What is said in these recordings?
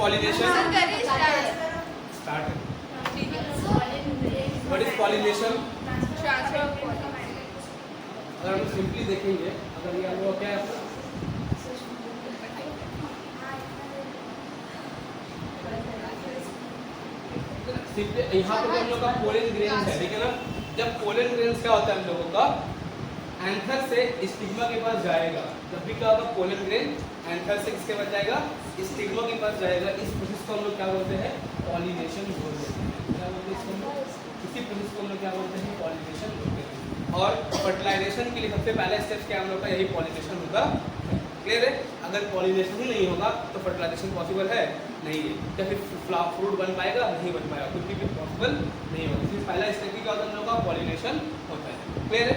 pollination? Start. What is pollination? Transfer of pollen. अगर हम simply देखेंगे, अगर ये हम लोग क्या है सिंपली यहाँ पे हम लोग का पोलन ग्रेन्स है, ठीक है ना। जब पोलन ग्रेन्स क्या होता है हम लोगों का एंथर से स्टिग्मा के पास जाएगा, जब भी क्या होगा पोलन ग्रेन एंथर से किसके पास जाएगा, स्टिग्मा के पास जाएगा। इस प्रोसेस को हम लोग क्या बोलते हैं, पॉलिनेशन बोलते हैं। क्या बोलते हैं इसको, इसी प्रोसेस को हम लोग क्या बोलते हैं, पॉलिनेशन बोलते हैं। और फर्टिलाइजेशन के लिए सबसे पहला स्टेप क्या हम लोग का, यही पॉलिनेशन होगा। क्लियर है? अगर पॉलिनेशन ही नहीं होगा तो फर्टिलाइजेशन पॉसिबल है नहीं है, या फिर फ्रूट बन पाएगा नहीं बन पाएगा, कुछ भी पॉसिबल नहीं होगा। इसलिए पहला स्टेप क्या होता है हम लोग का, पॉलिनेशन होता है। क्लियर है?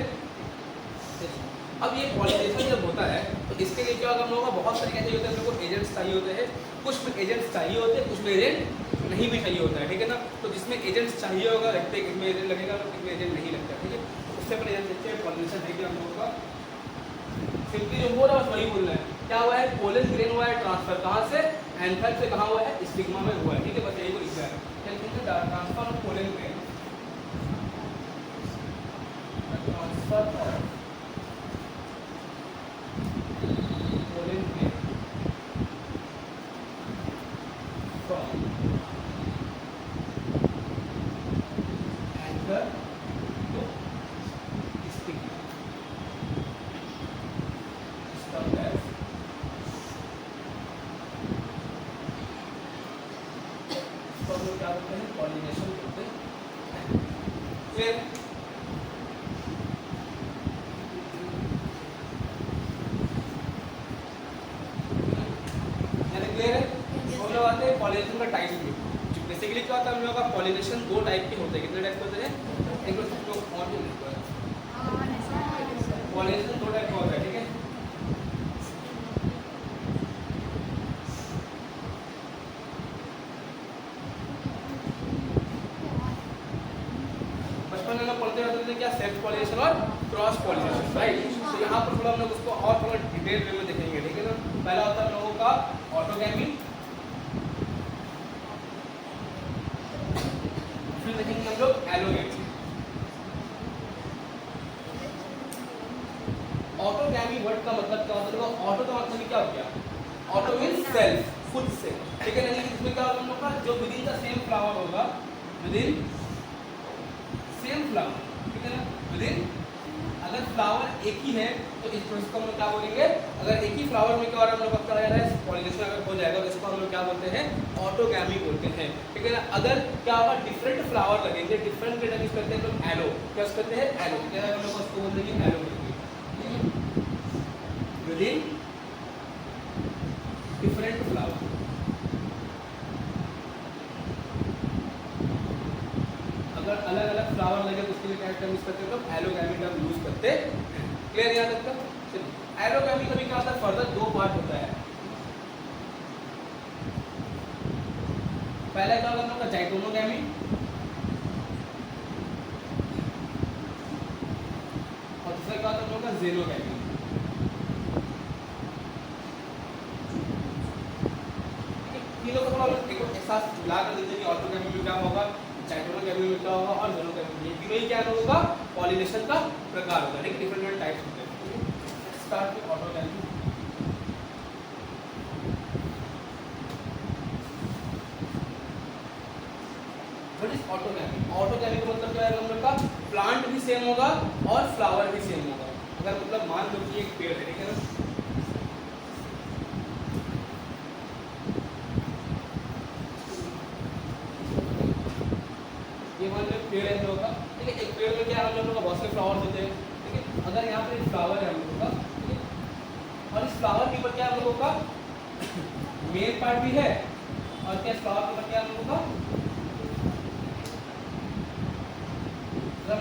अब ये पॉलिनेशन जब होता है तो इसके लिए क्या होगा, हम लोगों का बहुत तरीके से होता है, हम लोग को एजेंट्स चाहिए होते हैं। कुछ में एजेंट्स चाहिए होते हैं, कुछ में एजेंट नहीं भी चाहिए होता है, ठीक है ना। तो जिसमें एजेंट्स चाहिए होगा लगते हैं, किसमें एजेंट लगेगा, किसमें एजेंट नहीं लगता, ठीक है। उससे पहले एजेंट देखते हैं पॉलिनेशन है क्या हम लोगों का। सिंपली जो हो रहा है वही बोल रहे हैं, क्या हुआ है, पोलन ग्रेन हुआ है ट्रांसफर, कहाँ से, एंथर से कहाँ हुआ है, स्टिग्मा में हुआ है, ठीक है। बस यही को लिखना है, transfer of pollen grain, transfer of pollen grain from anther to stigma, क्या बोलते हैं, पॉलिनेशन बोलते हैं। फिर क्लियर है? हम लोग आते हैं पॉलिनेशन का टाइप में। बेसिकली क्या होता है, हम लोग का पॉलिनेशन दो टाइप के होते हैं। कितने टाइप के होते हैं, एक लोग और भी पॉलिनेशन दो टाइप का होता है, ठीक है। क्या सेल्फ पॉलिनेशन और क्रॉस पॉलिनेशन, राइट। तो यहाँ पर थोड़ा हम लोग उसको और थोड़ा डिटेल वे में देखेंगे, ठीक है ना। पहला होता है हम लोगों का ऑटोगैमी, फिर देखेंगे हम लोग एलोगैमी। ऑटोगैमी वर्ड का मतलब क्या होता है, ऑटो का मतलब क्या हो गया, ऑटो मींस सेल्फ, खुद से, ठीक है। यानी इसमें क्या होगा हम लोग का, जो विदिन द सेम फ्लावर होगा, विदिन सेम फ्लावर, ठीक है ना। विदिन, अगर फ्लावर एक ही है तो इस प्रोसेस को हम लोग क्या बोलेंगे, अगर एक ही फ्लावर में क्या हो रहा है हम लोग का क्या है, पॉलिनेशन अगर हो जाएगा तो इसको हम लोग क्या बोलते हैं, ऑटोगैमी बोलते हैं, ठीक है ना। अगर क्या होगा, डिफरेंट फ्लावर लगेंगे, डिफरेंट डेटा यूज करते हैं तो एलो, क्या करते हैं, एलो, क्या हम लोग उसको बोलते हैं, एलो विदिन डिफरेंट फ्लावर। अगर अलग अलग फ्लावर लगे तो उसके लिए क्या टर्म यूज करते हैं, तो एलोगैमी टर्म यूज करते हैं। क्लियर यहाँ तक का? चलिए, एलोगैमी का भी क्या होता है, फर्दर दो पार्ट होता है। पहला क्या होगा हम लोग का, जाइगोनोगैमी, और दूसरा क्या होता है हम लोग का, ज़ेनोगैमी। तीनों को थोड़ा एक साथ मिला कर देते हैं कि ऑटोगैमी में क्या होगा, जाइगोनोगैमी में क्या होगा, और ज़ेनोगैमी में, तीनों ही क्या होगा, पॉलिनेशन का प्रकार होगा, ठीक है। डिफरेंट टाइप्स होते हैं। Start with autogamy. What is autogamy? Autogamy का मतलब क्या है हम लोग का, प्लांट भी सेम होगा और फ्लावर भी सेम होगा। अगर मतलब मान लो कि एक पेड़ है, ठीक है ना, ये मान लो पेड़ है हम लोग का, ठीक है। एक पेड़ में क्या हम लोग का बहुत से फ्लावर्स होते हैं, ठीक है। अगर यहाँ पे एक फ्लावर है हम लोगों का, ठीक है, और इस फ्लावर के ऊपर क्या हम लोगों का मेल पार्ट भी है, और क्या इस फ्लावर के ऊपर क्या हम लोगों का,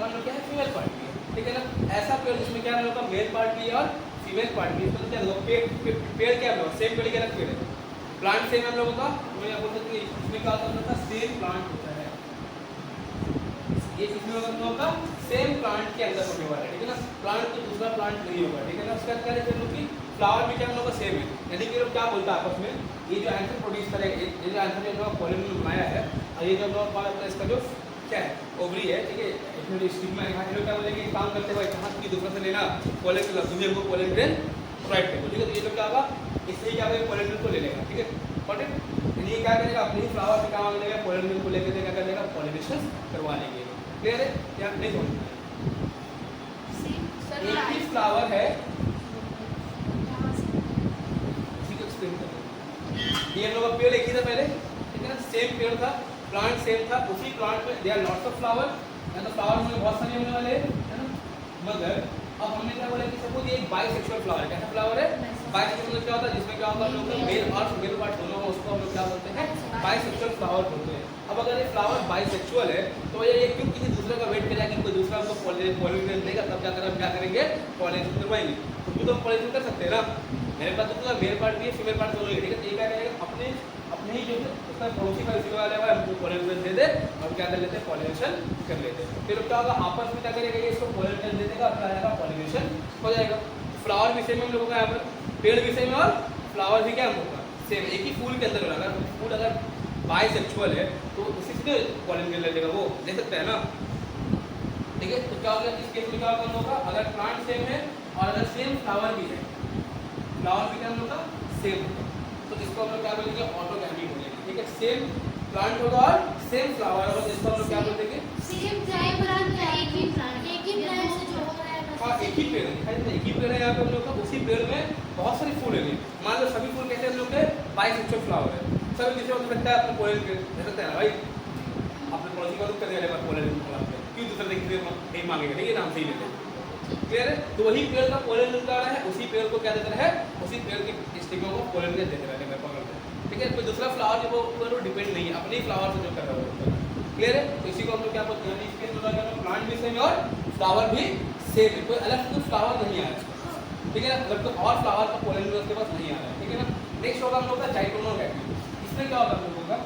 मान लो क्या है, फीमेल पार्ट भी है, ठीक है ना। ऐसा पेड़ जिसमें क्या हम लोग का मेल पार्ट भी है और फीमेल पार्ट भी है, तो क्या पेड़ क्या है, सेम पेड़ क्या पेड़ है, प्लांट सेम हम लोगों का, मैं बोल सकते हैं इसमें क्या होता है, सेम प्लांट होता है। ये इसमें हम लोगों का सेम प्लांट के अंदर होने वाला है, ठीक है ना। प्लांट तो दूसरा प्लांट नहीं होगा, ठीक है ना। उसका क्या है कि फ्लावर भी क्या हम लोग का सेम है, यानी कि लोग क्या बोलता है आपस में, ये जो आंसर प्रोड्यूस करेगा, ये जो आंसर जो पोलन में बनाया है, और ये जो हम लोग इसका जो क्या है ओवरी है, ठीक है, इसमें जो स्टिग्मा है, ये लोग क्या बोलेंगे काम करते हुए कहाँ की दूसरा से लेना पोलन के लफ्ज़ में हमको पोलन ग्रेन प्रोवाइड करेगा, ठीक है। तो ये लोग क्या होगा, इससे ही क्या करेगा पोलन ग्रेन को ले लेगा, ठीक है, गॉट इट। ये क्या करेगा, अपने ही फ्लावर से काम लेगा, पोलन ग्रेन को लेकर क्या कर लेगा, पॉलिनेशन करवा लेंगे। क्लियर है या नहीं समझ? एक ही फ्लावर है, इसी को एक्सप्लेन करें। ये हम लोग का पेड़ एक ही था पहले, ठीक है ना, सेम पेड़ था, प्लांट सेम था, उसी प्लांट में देयर लॉट्स ऑफ फ्लावर, या तो फ्लावर हमें बहुत सारे होने वाले हैं, है ना, मगर अब हमने क्या बोला कि सपोज ये एक बाइसेक्सुअल फ्लावर है। कैसा फ्लावर है? बाइसेक्सुअल क्या होता है, जिसमें क्या होगा, हम लोग का मेल और फीमेल पार्ट दोनों हो, उसको हम लोग क्या बोलते हैं, बाइसेक्सुअल फ्लावर बोलते हैं। अब अगर ये फ्लावर बाइसेक्सुअल है तो ये क्यों किसी दूसरे का वेट करेगा कि कोई दूसरा हमको पॉलिनेशन देगा, तब क्या करेंगे, पॉलिनेशन करवाएंगे। तो हम पॉलिनेशन कर सकते हैं ना, मेरे पास तो मेल पार्ट भी है, फीमेल पार्ट दोनों है, ठीक है। तो ये क्या करेगा, अपने ही जो है उसका पड़ोसी का इसी वाले हमको पॉलिनेशन दे दे और क्या कर लेते हैं, पॉलिनेशन कर लेते हैं। फिर क्या होगा, आपस में क्या करेगा, ये इसको पॉलिनेशन दे देगा और क्या आएगा, पॉलिनेशन हो जाएगा। फ्लावर भी सेम हम लोगों का यहाँ पर, पेड़ भी सेम है और फ्लावर भी क्या हम लोग का सेम, एक ही फूल के अंदर होगा। अगर फूल अगर बाइसेक्सुअल है तो उसी से पॉलिनेशन ले लेगा, वो ले सकता है ना, ठीक है। तो क्या होगा, इस केस में क्या होगा, अगर प्लांट सेम है और अगर सेम फ्लावर भी है, फ्लावर भी क्या हम लोग का सेम होगा, तो इसको हम लोग क्या बोलेंगे, ऑटोगैमी बोलेंगे, ठीक है। सेम प्लांट होगा और सेम फ्लावर होगा, जिसको हम लोग क्या बोलेंगे, हाँ एक ही पेड़ है, एक ही पेड़ है यहाँ पे हम लोग का, उसी पेड़ में बहुत सारे फूल है। मान लो सभी फूल कैसे हम लोग के बाइसेक्सुअल फ्लावर है, सभी किसी हो सकता है, अपने पोलन दे सकते हैं ना भाई, अपने पड़ोसी का रुख करने वाले बात पोलन क्यों दूसरे देखिए नहीं मांगेगा, ठीक है, नाम से ही लेते हैं, क्लियर है। तो वही पेड़ का पोलन निकल रहा है, उसी पेड़ को क्या देता है, उसी पेड़ के स्टिग्मा को पोलन देते रहते हैं, पकड़ते हैं, ठीक है। कोई दूसरा फ्लावर जो वो डिपेंड नहीं है, अपने ही फ्लावर से जो कर रहा है, क्लियर है। तो इसी को हम लोग क्या बोलते हैं, इसके अंदर प्लांट भी सेम है और फ्लावर भी सेम है, कोई अलग से फ्लावर नहीं आ रहा है, ठीक है ना। अगर कोई और फ्लावर का पोलन उसके पास नहीं आ रहा है, ठीक है ना। नेक्स्ट होगा हम लोग का जाइगोनोगैमी। इसमें क्या होगा हम लोगों का,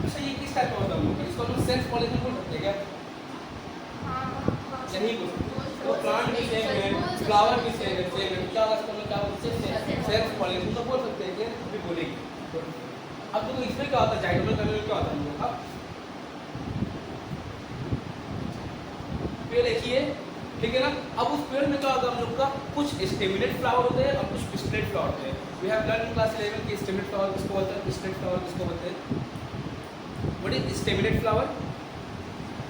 अच्छा ये किस टाइप का होता है हम लोग का, इसको हम लोग सेल्फ पॉलिनेशन बोल सकते हैं क्या, नहीं बोल सकते। तो प्लांट भी सेम है, फ्लावर भी सेम है, क्या होगा इसको हम लोग क्या बोलते हैं, सेल्फ पॉलिनेशन तो बोल सकते हैं, क्या अभी बोलेंगे। अब देखो इसमें क्या होता है, जाइगोनोगैमी में क्या होता है हम लोग का, पेड़ देखिए, ठीक है ना। अब उस पेड़ में क्या होगा हम लोग का, कुछ स्टेमिनेट फ्लावर होते हैं और कुछ पिस्टिनेट फ्लावर होते हैं। We have learn in class 11 कि स्टेमिनेट फ्लावर किसको बोलते हैं, पिस्टिनेट फ्लावर किसको बोलते हैं। What is staminate flower?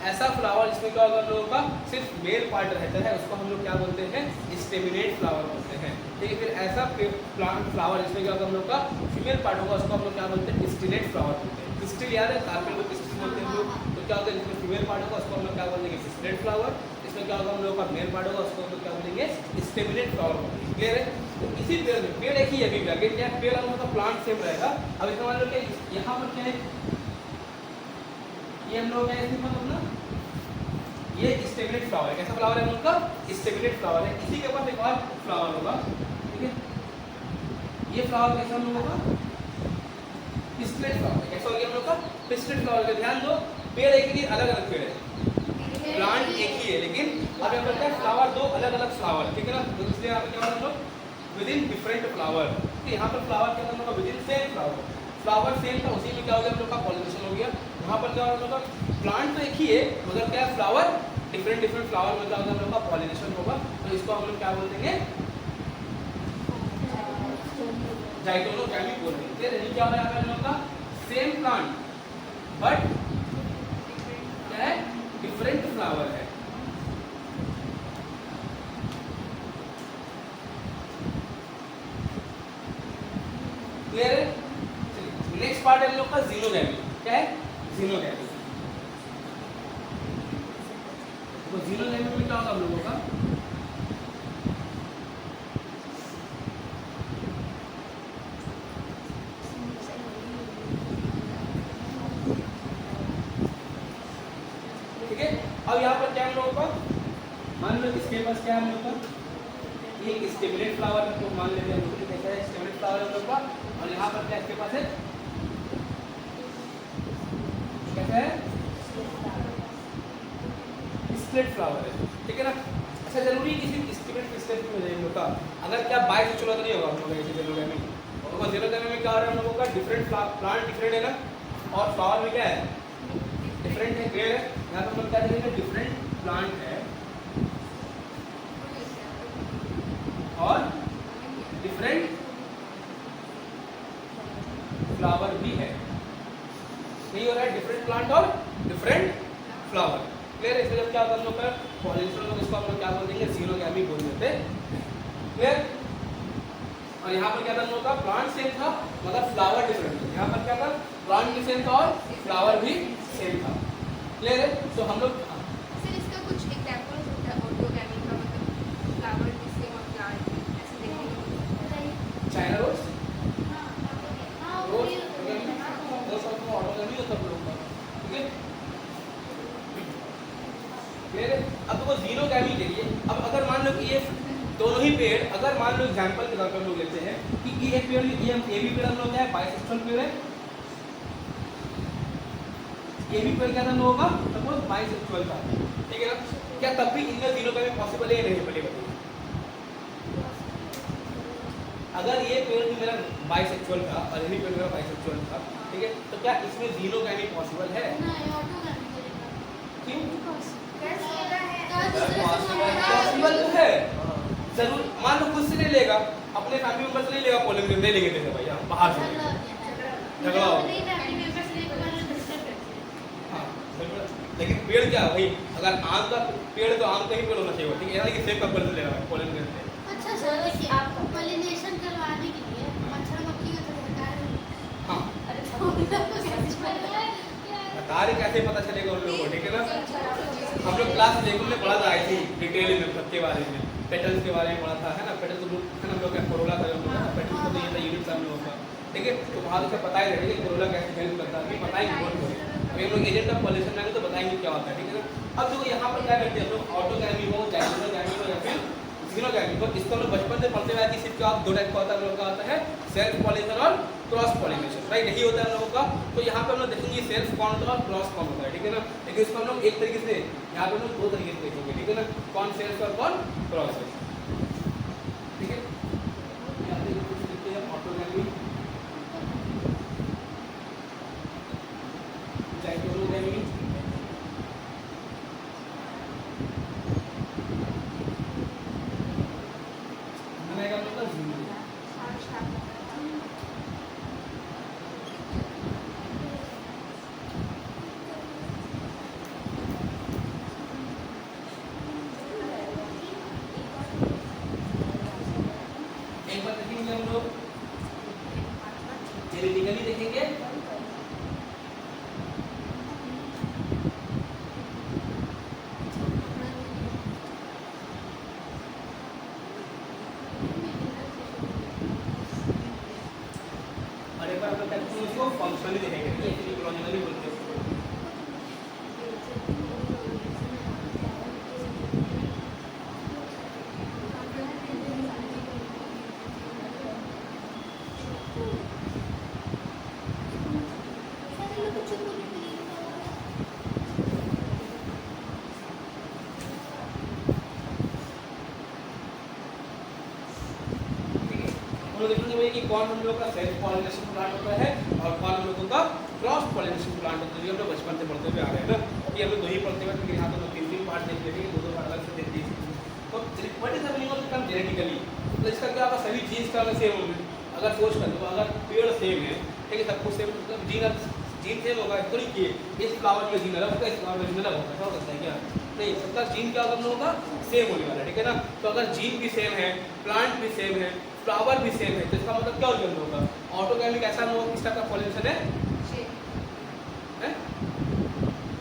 ऐसा फ्लावर जिसमें क्या होगा हम लोगों का सिर्फ मेल पार्ट रहता है, उसको हम लोग क्या बोलते हैं, स्टेमिनेट फ्लावर बोलते हैं, ठीक है। फिर ऐसा प्लांट फ्लावर जिसमें क्या होगा हम लोग का फीमेल पार्ट होगा, उसको हम लोग क्या बोलते हैं, पिस्टिनेट फ्लावर बोलते हैं। पिस्टिल याद है, कार्पेल को पिस्टिल बोलते हैं लोग। तो क्या होगा, जिसमें फीमेल पार्ट होगा उसको हम लोग क्या बोलेंगे, पिस्टिनेट फ्लावर। इसमें क्या होगा हम लोग का मेल पार्ट होगा, उसको हम लोग क्या बोलेंगे, स्टेमिनेट फ्लावर बोलेंगे, क्लियर है। तो इसी पेड़ में, पेड़ एक ही है, अभी क्या पेड़ हम लोग का प्लांट सेम रहेगा। अब इसका मान लो कि यहाँ पर क्या है, ये हम लोग क्या मतलब ना, ये स्टेमिनेट फ्लावर है। कैसा फ्लावर है हम लोग का, स्टेमिनेट फ्लावर है। इसी के पास एक और फ्लावर होगा, ठीक है। ये फ्लावर कैसा हम लोगों का, पिस्टिलेट फ्लावर है। कैसा हो गया हम लोग का, पिस्टिलेट फ्लावर का। ध्यान दो, पेड़ एक ही, अलग अलग पेड़ है, प्लांट एक ही है, लेकिन अब यहाँ पर क्या फ्लावर दो अलग अलग फ्लावर, ठीक है ना। तो इसलिए यहाँ पर क्या हम लोग विद इन डिफरेंट फ्लावर, तो यहाँ पर फ्लावर क्या हम लोग का with in same flower, flower same था, उसी में क्या हो गया हम लोग का पॉलिनेशन हो गया। यहाँ पर क्या हम लोग का प्लांट तो एक ही है, मगर क्या फ्लावर डिफरेंट फ्लावर में क्या होगा हम लोग का पॉलिनेशन होगा। तो इसको हम लोग क्या बोल देंगे, जाइगोनोगैमी बोल देंगे। यानी क्या हो रहा है हम लोग का सेम प्लांट बट क्या है, डिफरेंट फ्लावर है। क्लियर है। नेक्स्ट पार्ट है हम लोग का जीनोगैमी। क्या है, जीनोगैमी। तो जीनोगैमी में क्या होगा हम लोगों का, ठीक है। अब यहाँ पर क्या हम लोगों का, मान लो इसके पास क्या है हम लोग का, ये स्टेमिनेट फ्लावर है, तो मान लेते हैं हम लोग कैसा है, स्टेमिनेट फ्लावर है हम लोग का। और यहाँ पर क्या इसके पास है, कैसा है, स्प्लिट फ्लावर है, ठीक है ना। अच्छा जरूरी है किसी स्टिग्मेट स्टेज में जाए हम लोग का, अगर क्या बाइसेक्सुअल तो नहीं होगा हम लोग ऐसे जेनोगामी। और जेनोगामी में क्या हो रहा है हम लोगों का, डिफरेंट प्लांट डिफरेंट है ना, और फ्लावर में क्या है डिफरेंट है, क्लियर है। यहाँ पर हम लोग क्या देखेंगे, डिफरेंट प्लांट है और डिफरेंट फ्लावर भी है, नहीं हो रहा है, डिफरेंट प्लांट और डिफरेंट फ्लावर, क्लियर है। इसलिए जब क्या होता है हम लोग का पॉलिनेशन में, इसको हम लोग क्या बोल देंगे, जीनोगैमी बोल देते, क्लियर। और यहाँ पर क्या था हम लोग का, प्लांट सेम था मगर फ्लावर डिफरेंट था। यहाँ पर क्या था, प्लांट भी सेम था और फ्लावर भी सेम था, क्लियर है। तो हम लोग सर इसका कुछ एग्जांपल होता है ऑर्गोगैमी का, मतलब फ्लावर भी सेम और प्लांट ऐसे देखने चाइना रोज रोज ऑर्गोगैमी होता है हम लोग का, ठीक है, क्लियर है। अब तो जीनोगैमी के लिए, अब अगर मान लो कि ये दोनों ही पेड़, अगर मान लो एग्जांपल के तौर पर हम लोग लेते हैं कि ये पेड़, ये भी पेड़ हम लोग क्या है, बाइसेक्सुअल पेड़ है, ये भी पेड़ क्या था हम लोगों का, सपोज बाइसेक्सुअल था, ठीक है ना। क्या तब भी इनमें जीनोगैमी पॉसिबल है या नहीं, पहले बताइए। अगर ये पेड़ भी मेरा बाइसेक्सुअल था और ये भी पेड़ मेरा बाइसेक्सुअल था, ठीक है, तो क्या इसमें जीनोगैमी पॉसिबल है? क्यों पॉसिबल तो है, जरूर। मान लो खुद से नहीं लेगा, अपने फैमिली मेंबर से नहीं लेगा, पोलन ग्रेन नहीं लेंगे जैसे भैया बाहर से झगड़ा हो, हाँ बिल्कुल। लेकिन पेड़ क्या है भाई, अगर आम का पेड़ तो आम का ही पेड़ होना चाहिए, ठीक है, कि सेब का पेड़ से ले रहा है पोलन ग्रेन से। अच्छा सर, देखिए आपको पॉलिनेशन करवाने के लिए मच्छर मक्खी का तो सरकार है। हाँ अरे तो बता रहे, कैसे पता चलेगा उन लोगों को, ठीक है ना। हम लोग क्लास में पढ़ा था, आई थी डिटेल में सबके बारे में, पेटल्स के बारे में पढ़ा था, है ना। पेटल्स तो है ना, हम लोग का कोरोला था, पेटल्स को तो ये था यूनिट हम लोगों का, ठीक है। तो वहाँ से पता ही रहेगा कि कोरोला कैसे हेल्प करता है, बताएंगे बोल बोल। अभी हम लोग एजेंट ऑफ पॉल्यूशन आएंगे तो बताएंगे क्या होता है, ठीक है ना। अब देखो यहाँ पर क्या करते हैं हम लोग, ऑटोगैमी हो, जाइगोनोगैमी हो या फिर जीनोगैमी हो, इसको हम लोग बचपन से पढ़ते हुए आए कि सिर्फ क्या दो टाइप का होता है हम लोग का, आता है सेल्फ पॉलिनेशन और क्रॉस पॉलिनेशन, राइट, यही होता है हम लोगों का। तो यहाँ पे हम लोग देखेंगे सेल्फ कौन होता है और क्रॉस कौन होता है, ठीक है ना। लेकिन इसको हम लोग एक तरीके से, यहाँ पे हम लोग दो तरीके से देखेंगे, ठीक है ना, कौन सेल्फ और कौन क्रॉस है, ठीक है। यहाँ पे कुछ लिखते हैं ऑटोगैमी, जाइगोनोगैमी, एक बार देखेंगे हम लोग जेनेटिकली देखेंगे, और एक बार हम लोग इसको फंक्शनली देखेंगे, इकोलॉजिकली बोलते हैं। हम लोग देखेंगे भैया कि कौन हम लोग का सेल्फ पॉलिनेशन प्लांट होता है और कौन हम लोगों का क्रॉस पॉलिनेशन प्लांट होता है, जो हम लोग बचपन से पढ़ते हुए आ रहे हैं ना। कि हम लोग दो ही पढ़ते हुए, क्योंकि यहाँ तो लोग तीन पार्ट देख लेते हैं, दो पार्ट अलग से देख लीजिए। तो what is the meaning of the term genetically, तो इसका क्या होगा, सभी जीन्स का सेम होंगे। अगर सोच कर लो, अगर पेड़ सेम है, ठीक है, सब कुछ सेम, मतलब जीन सेम होगा, थोड़ी कि इस फ्लावर में जीन अलग होगा, इस फ्लावर में जीन अलग होगा, ऐसा हो सकता है क्या? नहीं, सबका जीन क्या होगा हम लोगों का, सेम होने वाला है, ठीक है ना। तो अगर जीन भी सेम है, प्लांट भी सेम है, फ्लावर भी सेम है, तो इसका मतलब क्या हो होगा, ऑटोगैमिक ऐसा हम लोग किस टाइप का पॉलिनेशन है,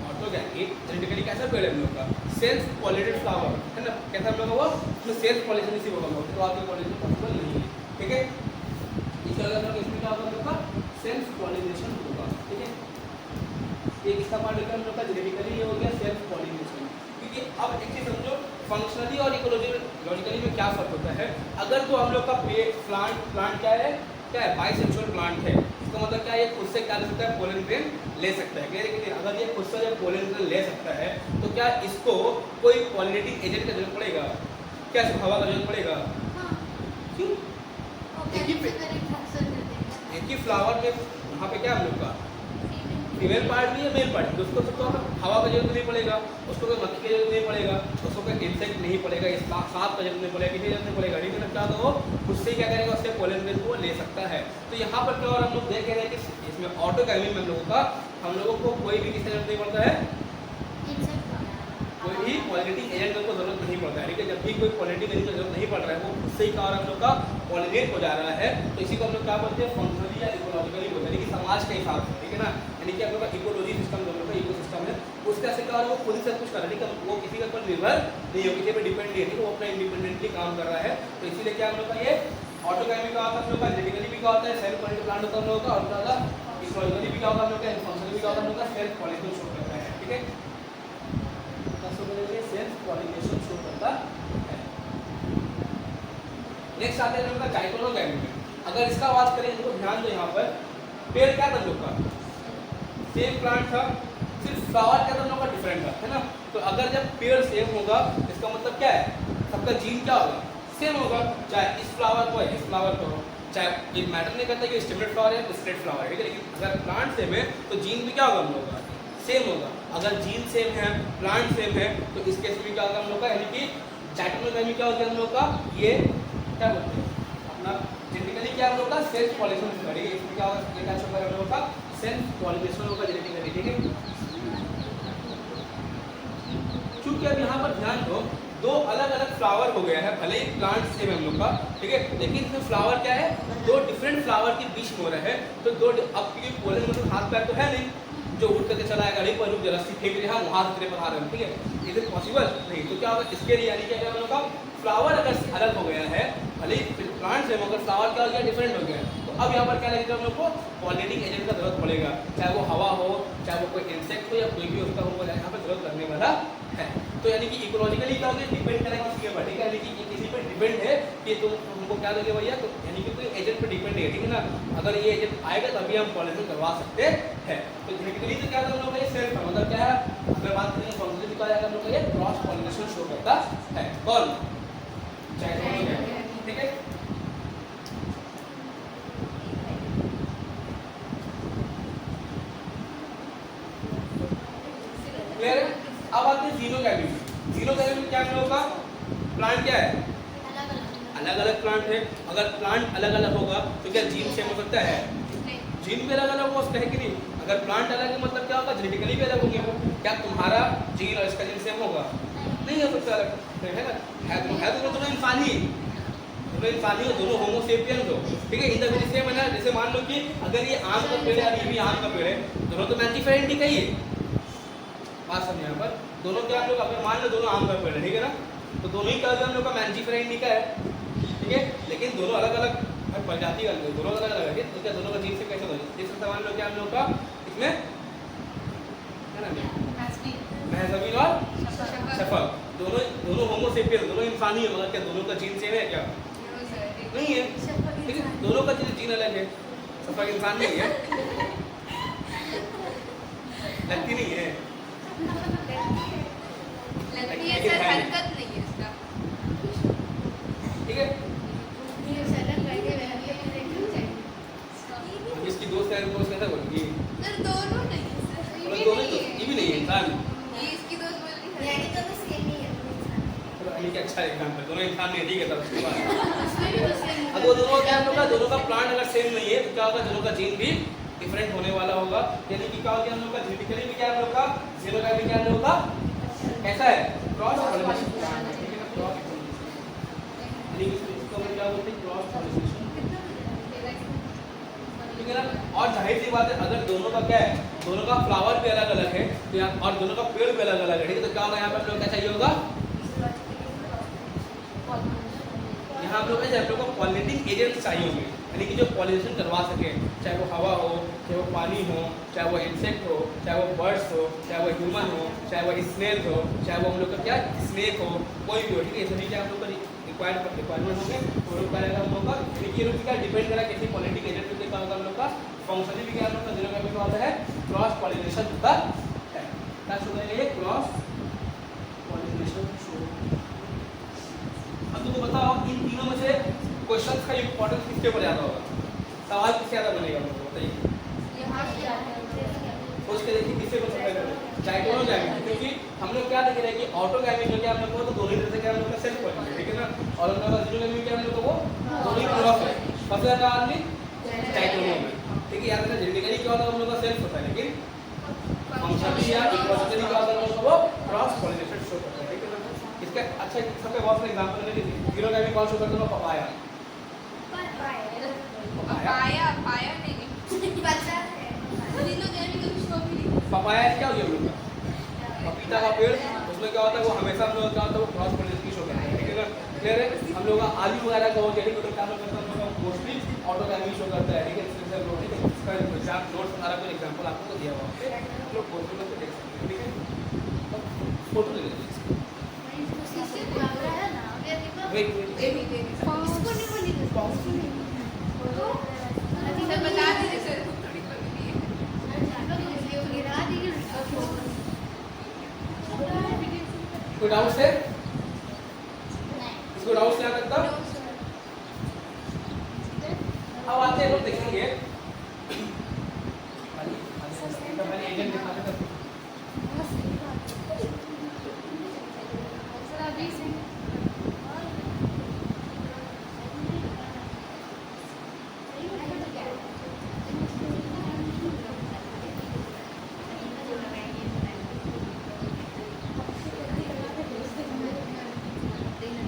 ऑटोगैमिक जेनेटिकली कैसा पेड़ है हम लोग का, सेल्फ पॉलिनेटेड फ्लावर, है ना। कैसा हम लोग का वो, उसमें सेल्फ पॉलिनेशन ही होगा, तो आपके पॉलिनेशन पॉसिबल नहीं है, ठीक है। इसका अगर इसमें क्या होगा हम लोग का, सेल्फ पॉलिनेशन होगा, ठीक है। एक इसका पार्ट हम लोग का जेनेटिकली ये हो गया सेल्फ पॉलिनेशन। क्योंकि अब एक चीज समझो, फंक्शनली और इकोलॉजिकली में क्या फर्क होता है। अगर तो हम लोग का प्लांट क्या है, बाइसेक्सुअल प्लांट है, इसका मतलब क्या है, ये खुद से क्या ले सकता है, पोलन ग्रेन ले सकता है। क्लियर है कि अगर ये खुद से जब पोलन ग्रेन ले सकता है तो क्या इसको कोई पॉलिनेटिंग एजेंट का जरूरत पड़ेगा? क्या इसको हवा का जरूरत पड़ेगा? हाँ क्यों? ऑर्गेनिक से करेक्ट आंसर कर देंगे। एक ही फ्लावर में वहाँ पे क्या हम लोग का फीमेल पार्ट भी है, मेल पार्ट भी, उसको तो हवा का जरूरत नहीं पड़ेगा, उसको कोई मक्खी का जरूरत नहीं पड़ेगा, उसको कोई इंसेक्ट नहीं पड़ेगा, इस सांप का जरूरत नहीं पड़ेगा, किसी जरूरत नहीं पड़ेगा। ठीक है ना? क्या तो वो उससे क्या करेगा, उससे पोलन ग्रेन को ले सकता है। तो यहाँ पर क्या, और हम लोग देख रहे हैं कि इसमें ऑटोगैमी में हम लोगों को कोई भी किसका जरूरत नहीं पड़ता है, कोई भी पॉलिनेटिंग एजेंट को जरूरत नहीं पड़ता है। ठीक है, जब भी कोई पॉलिनेटिंग एजेंट की जरूरत नहीं पड़ रहा है, वो उससे ही क्या हम लोग का पॉलिनेट हो जा रहा है, तो इसी को हम लोग क्या बोलते हैं, फंक्शनली या इकोलॉजिकली बोलते हैं, यानी कि समाज के हिसाब से। ठीक है ना? यानी कि हम लोग का इकोलॉजी सिस्टम जो हम लोग का इको सिस्टम है, उसका से क्या, वो खुद ही सब कुछ कर रहा है। ठीक है, वो किसी के ऊपर निर्भर नहीं है, किसी पर डिपेंड नहीं है, वो अपना इंडिपेंडेंटली काम कर रहा है। तो इसीलिए क्या हम लोग का ये ऑटोगैमी का होता है, हम लोग का जेनेटिकली भी क्या होता है, सेल्फ पॉलिनेटेड प्लांट होता है हम लोग का, और ज्यादा इकोलॉजिकली भी क्या होता है हम लोग का, फंक्शनली भी क्या होता है हम लोग का, सेल्फ पॉलिनेशन शो करता है। ठीक है, सेल्फ पॉलिनेशन शो करता है। नेक्स्ट आते हैं हम लोग का जाइगोनोगैमी में। अगर इसका बात करें तो ध्यान दो, यहाँ पर पेड़ क्या था हम लोग का, सेम प्लांट था, सिर्फ फ्लावर क्या था हम लोग का डिफरेंट था, है ना? तो अगर जब पेड़ सेम होगा, इसका मतलब क्या है, सबका जीन क्या होगा, सेम होगा, चाहे इस फ्लावर को है, इस फ्लावर को हो, चाहे ये मैटर नहीं करता कि स्टेमेड फ्लावर है या स्ट्रेट फ्लावर है। ठीक है, लेकिन अगर प्लांट सेम है तो जीन भी क्या होगा हम लोग का, सेम होगा। अगर जीन सेम है, प्लांट सेम है, तो इस केस में क्या होगा हम लोग का, यानी कि जाइगोनोगैमी क्या होगा हम लोग का, ये क्या बोलते हैं अपना जेनेटिकली क्या हम लोग का, सेल्फ पॉलिनेशन करेंगे। इसमें क्या होगा, ये क्या शो करेगा हम लोग का, सेल्फ पॉलिनेशन होगा जेनेटिकली। ठीक है, क्योंकि अब यहाँ पर ध्यान दो, दो अलग अलग फ्लावर हो गया है, भले ही प्लांट सेम है हम लोग का, ठीक है, लेकिन इसमें फ्लावर क्या है, दो डिफरेंट फ्लावर के बीच में हो रहा है। तो दो अब क्योंकि पोलन मतलब हाथ पैर तो है नहीं जो उड़ करके चला आएगा, नहीं पर रुक जरा सी फेंक रहे हम वहाँ से तेरे पर आ रहे हैं। ठीक है, इज इट पॉसिबल नहीं। तो क्या होगा, इसके लिए यानी कि अगर हम लोग का फ्लावर अगर अलग हो गया है, भले ही प्लांट सेम अगर फ्लावर क्या हो गया, डिफरेंट हो गया, तो अब यहाँ पर क्या लगेगा हम लोग को, पॉलिनेटिंग एजेंट का जरूरत पड़ेगा, चाहे वो हवा हो, चाहे वो कोई इंसेक्ट हो, या कोई भी उसका हो, यहाँ पर जरूरत लगने वाला है। तो यानी कि इकोलॉजिकली क्या होगा, डिपेंड करेगा किसी के ऊपर। ठीक है, यानी कि किसी पर डिपेंड है कि तुम हमको क्या दोगे भैया, तो यानी कि कोई एजेंट पर डिपेंड है। ठीक है ना? अगर ये एजेंट आएगा तभी हम पॉलिनेशन करवा सकते हैं। तो जेनेटिकली तो क्या हम लोग का ये सेल्फ है, मतलब क्या है, अगर बात करें फंक्शनली तो क्या आएगा हम लोग का, ये क्रॉस पॉलिनेशन शो करता है। कौन, जाइगोनोगैमी। ठीक है, क्लियर है? अब आते हैं जीनोगैमी। जीनोगैमी में क्या हम लोग का, प्लांट क्या है, अलग अलग प्लांट है। अगर प्लांट अलग अलग होगा तो क्या जीन सेम हो सकता है, जीन भी अलग अलग हो सकता है कि नहीं? अगर प्लांट अलग है मतलब क्या होगा, जेनेटिकली भी अलग होंगे वो। क्या तुम्हारा जीन और इसका जीन सेम होगा, नहीं हो सकता अलग, है ना? है तो दोनों इंसान ही, दोनों इंसान ही हो, दोनों होमो सेपियंस हो। ठीक है, इन द वेरी सेम है ना। जैसे मान लो कि अगर ये आम का पेड़ है और ये भी आम का पेड़ है, दोनों तो मैंजीफेरेंट ही कहिए, बात समझ यहाँ पर, दोनों क्या हम लोग अगर मान लो दोनों आम का पेड़ है, ठीक है ना, तो दोनों ही क्या हम लोग का मैंजीफेरेंट का है। ठीक है, लेकिन दोनों अलग अलग प्रजाति का, दोनों अलग अलग है, तो क्या दोनों का जीन से कैसे हो, जैसे सवाल लो क्या हम लोग का इसमें है ना, महजबीन और शफक, दोनों होमो सेपियंस, दोनों इंसानी है, मगर क्या दोनों का जीन सेम है क्या, नहीं है। ठीक है, दोनों का जीन अलग है, शफक इंसान नहीं है, लगती नहीं है, लगती है सर, हरकत नहीं है इसका। ठीक है, इसकी दोस्त है, दोस्त कैसा बोलेगी, सर दोनों नहीं है सर, मतलब दोनों तो ये भी नहीं है इंसान, ये इसकी दोस्त बोल रही है, यानी तो सेम ही है। यानी कि अच्छा एग्जांपल, दोनों इंसान नहीं है, ठीक है, तब उसके बाद उसमें भी तो सेम अब वो दोनों क्या हम लोग का, दोनों का प्लांट अगर सेम नहीं है तो क्या होगा, दोनों का जीन भी डिफरेंट होने वाला होगा। यानी कि क्या होगा हम लोग का, जेनेटिकली भी क्या हम लोग का, जीनोटाइप भी क्या हम लोग का कैसा है, क्रॉस पॉलिनेशन। ठीक है ना, क्रॉस पॉलिनेशन, यानी कि इसको हम क्या बोलते हैं, क्रॉस पॉलिनेशन। ठीक है ना, और जाहिर सी बात है अगर दोनों का क्या है, दोनों का फ्लावर भी अलग अलग है तो यहाँ, और दोनों का पेड़ भी अलग अलग है, ठीक है, तो क्या होगा यहाँ पर हम लोग क्या चाहिए होगा, यहाँ हम लोग को पॉलिनेटिंग एजेंट चाहिए होंगे, यानी कि जो पॉलिनेशन करवा सके, चाहे वो हवा हो, चाहे वो पानी हो, चाहे वो इंसेक्ट हो, चाहे वो बर्ड्स हो, चाहे वो ह्यूमन हो, चाहे वो स्नेल हो, चाहे वो हम लोग का क्या स्नेक हो, कोई भी हो। ठीक है, ये सभी क्या हम लोग का रिक्वायरमेंट होंगे, तो लोग करेगा हम लोग का, यानी कि ये लोग क्या डिपेंड करेगा किसी पॉलिनेटिंग एजेंट पे, क्या होगा हम लोग का फंक्शनली भी क्या होता है, जीनोगामी का होता है क्रॉस पॉलिनेशन होता है। क्या शो करेगा ये क्रॉस पॉलिनेशन शो। अब तुमको बताओ इन तीनों में से क्वेश्चंस का इंपॉर्टेंस किसके ऊपर ज्यादा होगा, सवाल किससे ज्यादा बनेगा मुझे बताइए। उसके देखिए किससे को सप्लाई करें, डायगोनोगामी, क्योंकि हम लोग क्या देख रहे हैं कि ऑटोगामी जो क्या हम लोग को तो दोनों तरह से क्या हम लोग का सेल्फ पॉइंट है, ठीक है ना, और हम लोग का जीनोगामी क्या हम लोग को दोनों ही क्रॉस है, सबसे ज्यादा आदमी डायगोनोगामी, ठीक है। याद रखना जेनेटिकली क्या होता है हम लोग का सेल्फ होता है, लेकिन फंक्शनली या इकोलॉजिकली क्या होता है हम लोग को क्रॉस पॉलिनेशन शो करता है, ठीक है ना। इसका अच्छा सबसे बहुत सा एग्जांपल ले लीजिए, जीनोगामी कौन शो करता है, पपाया। पाया नहीं बच्चा है जीनोगामी का शो भी नहीं। पपाया क्या हो गया हम लोग का पपीता का पेड़, उसमें क्या होता है वो हमेशा हम लोग क्या होता है वो क्रॉस पॉलिनेशन की शो करता है, ठीक है ना। क्लियर है। हम लोग का आलू वगैरह का हो गया, ठीक है, तो क्या लोग करते हैं हम लोग का मोस्टली ऑटोगामी शो करता है, ठीक है। इससे हम लोग ठीक है इसका एग्जांपल नोट्स सारा कोई एग्जांपल आपको दिया हुआ है, आप लोग फोटो में देख सकते हैं, ठीक है। फोटो ले लीजिए वेट इसको नहीं बोलिए सर बता दीजिए सर गिरा दीजिए कोई डाउट है, इसको डाउट क्या करता। अब आते हैं लोग देखेंगे पहले एजेंट दिखाते हैं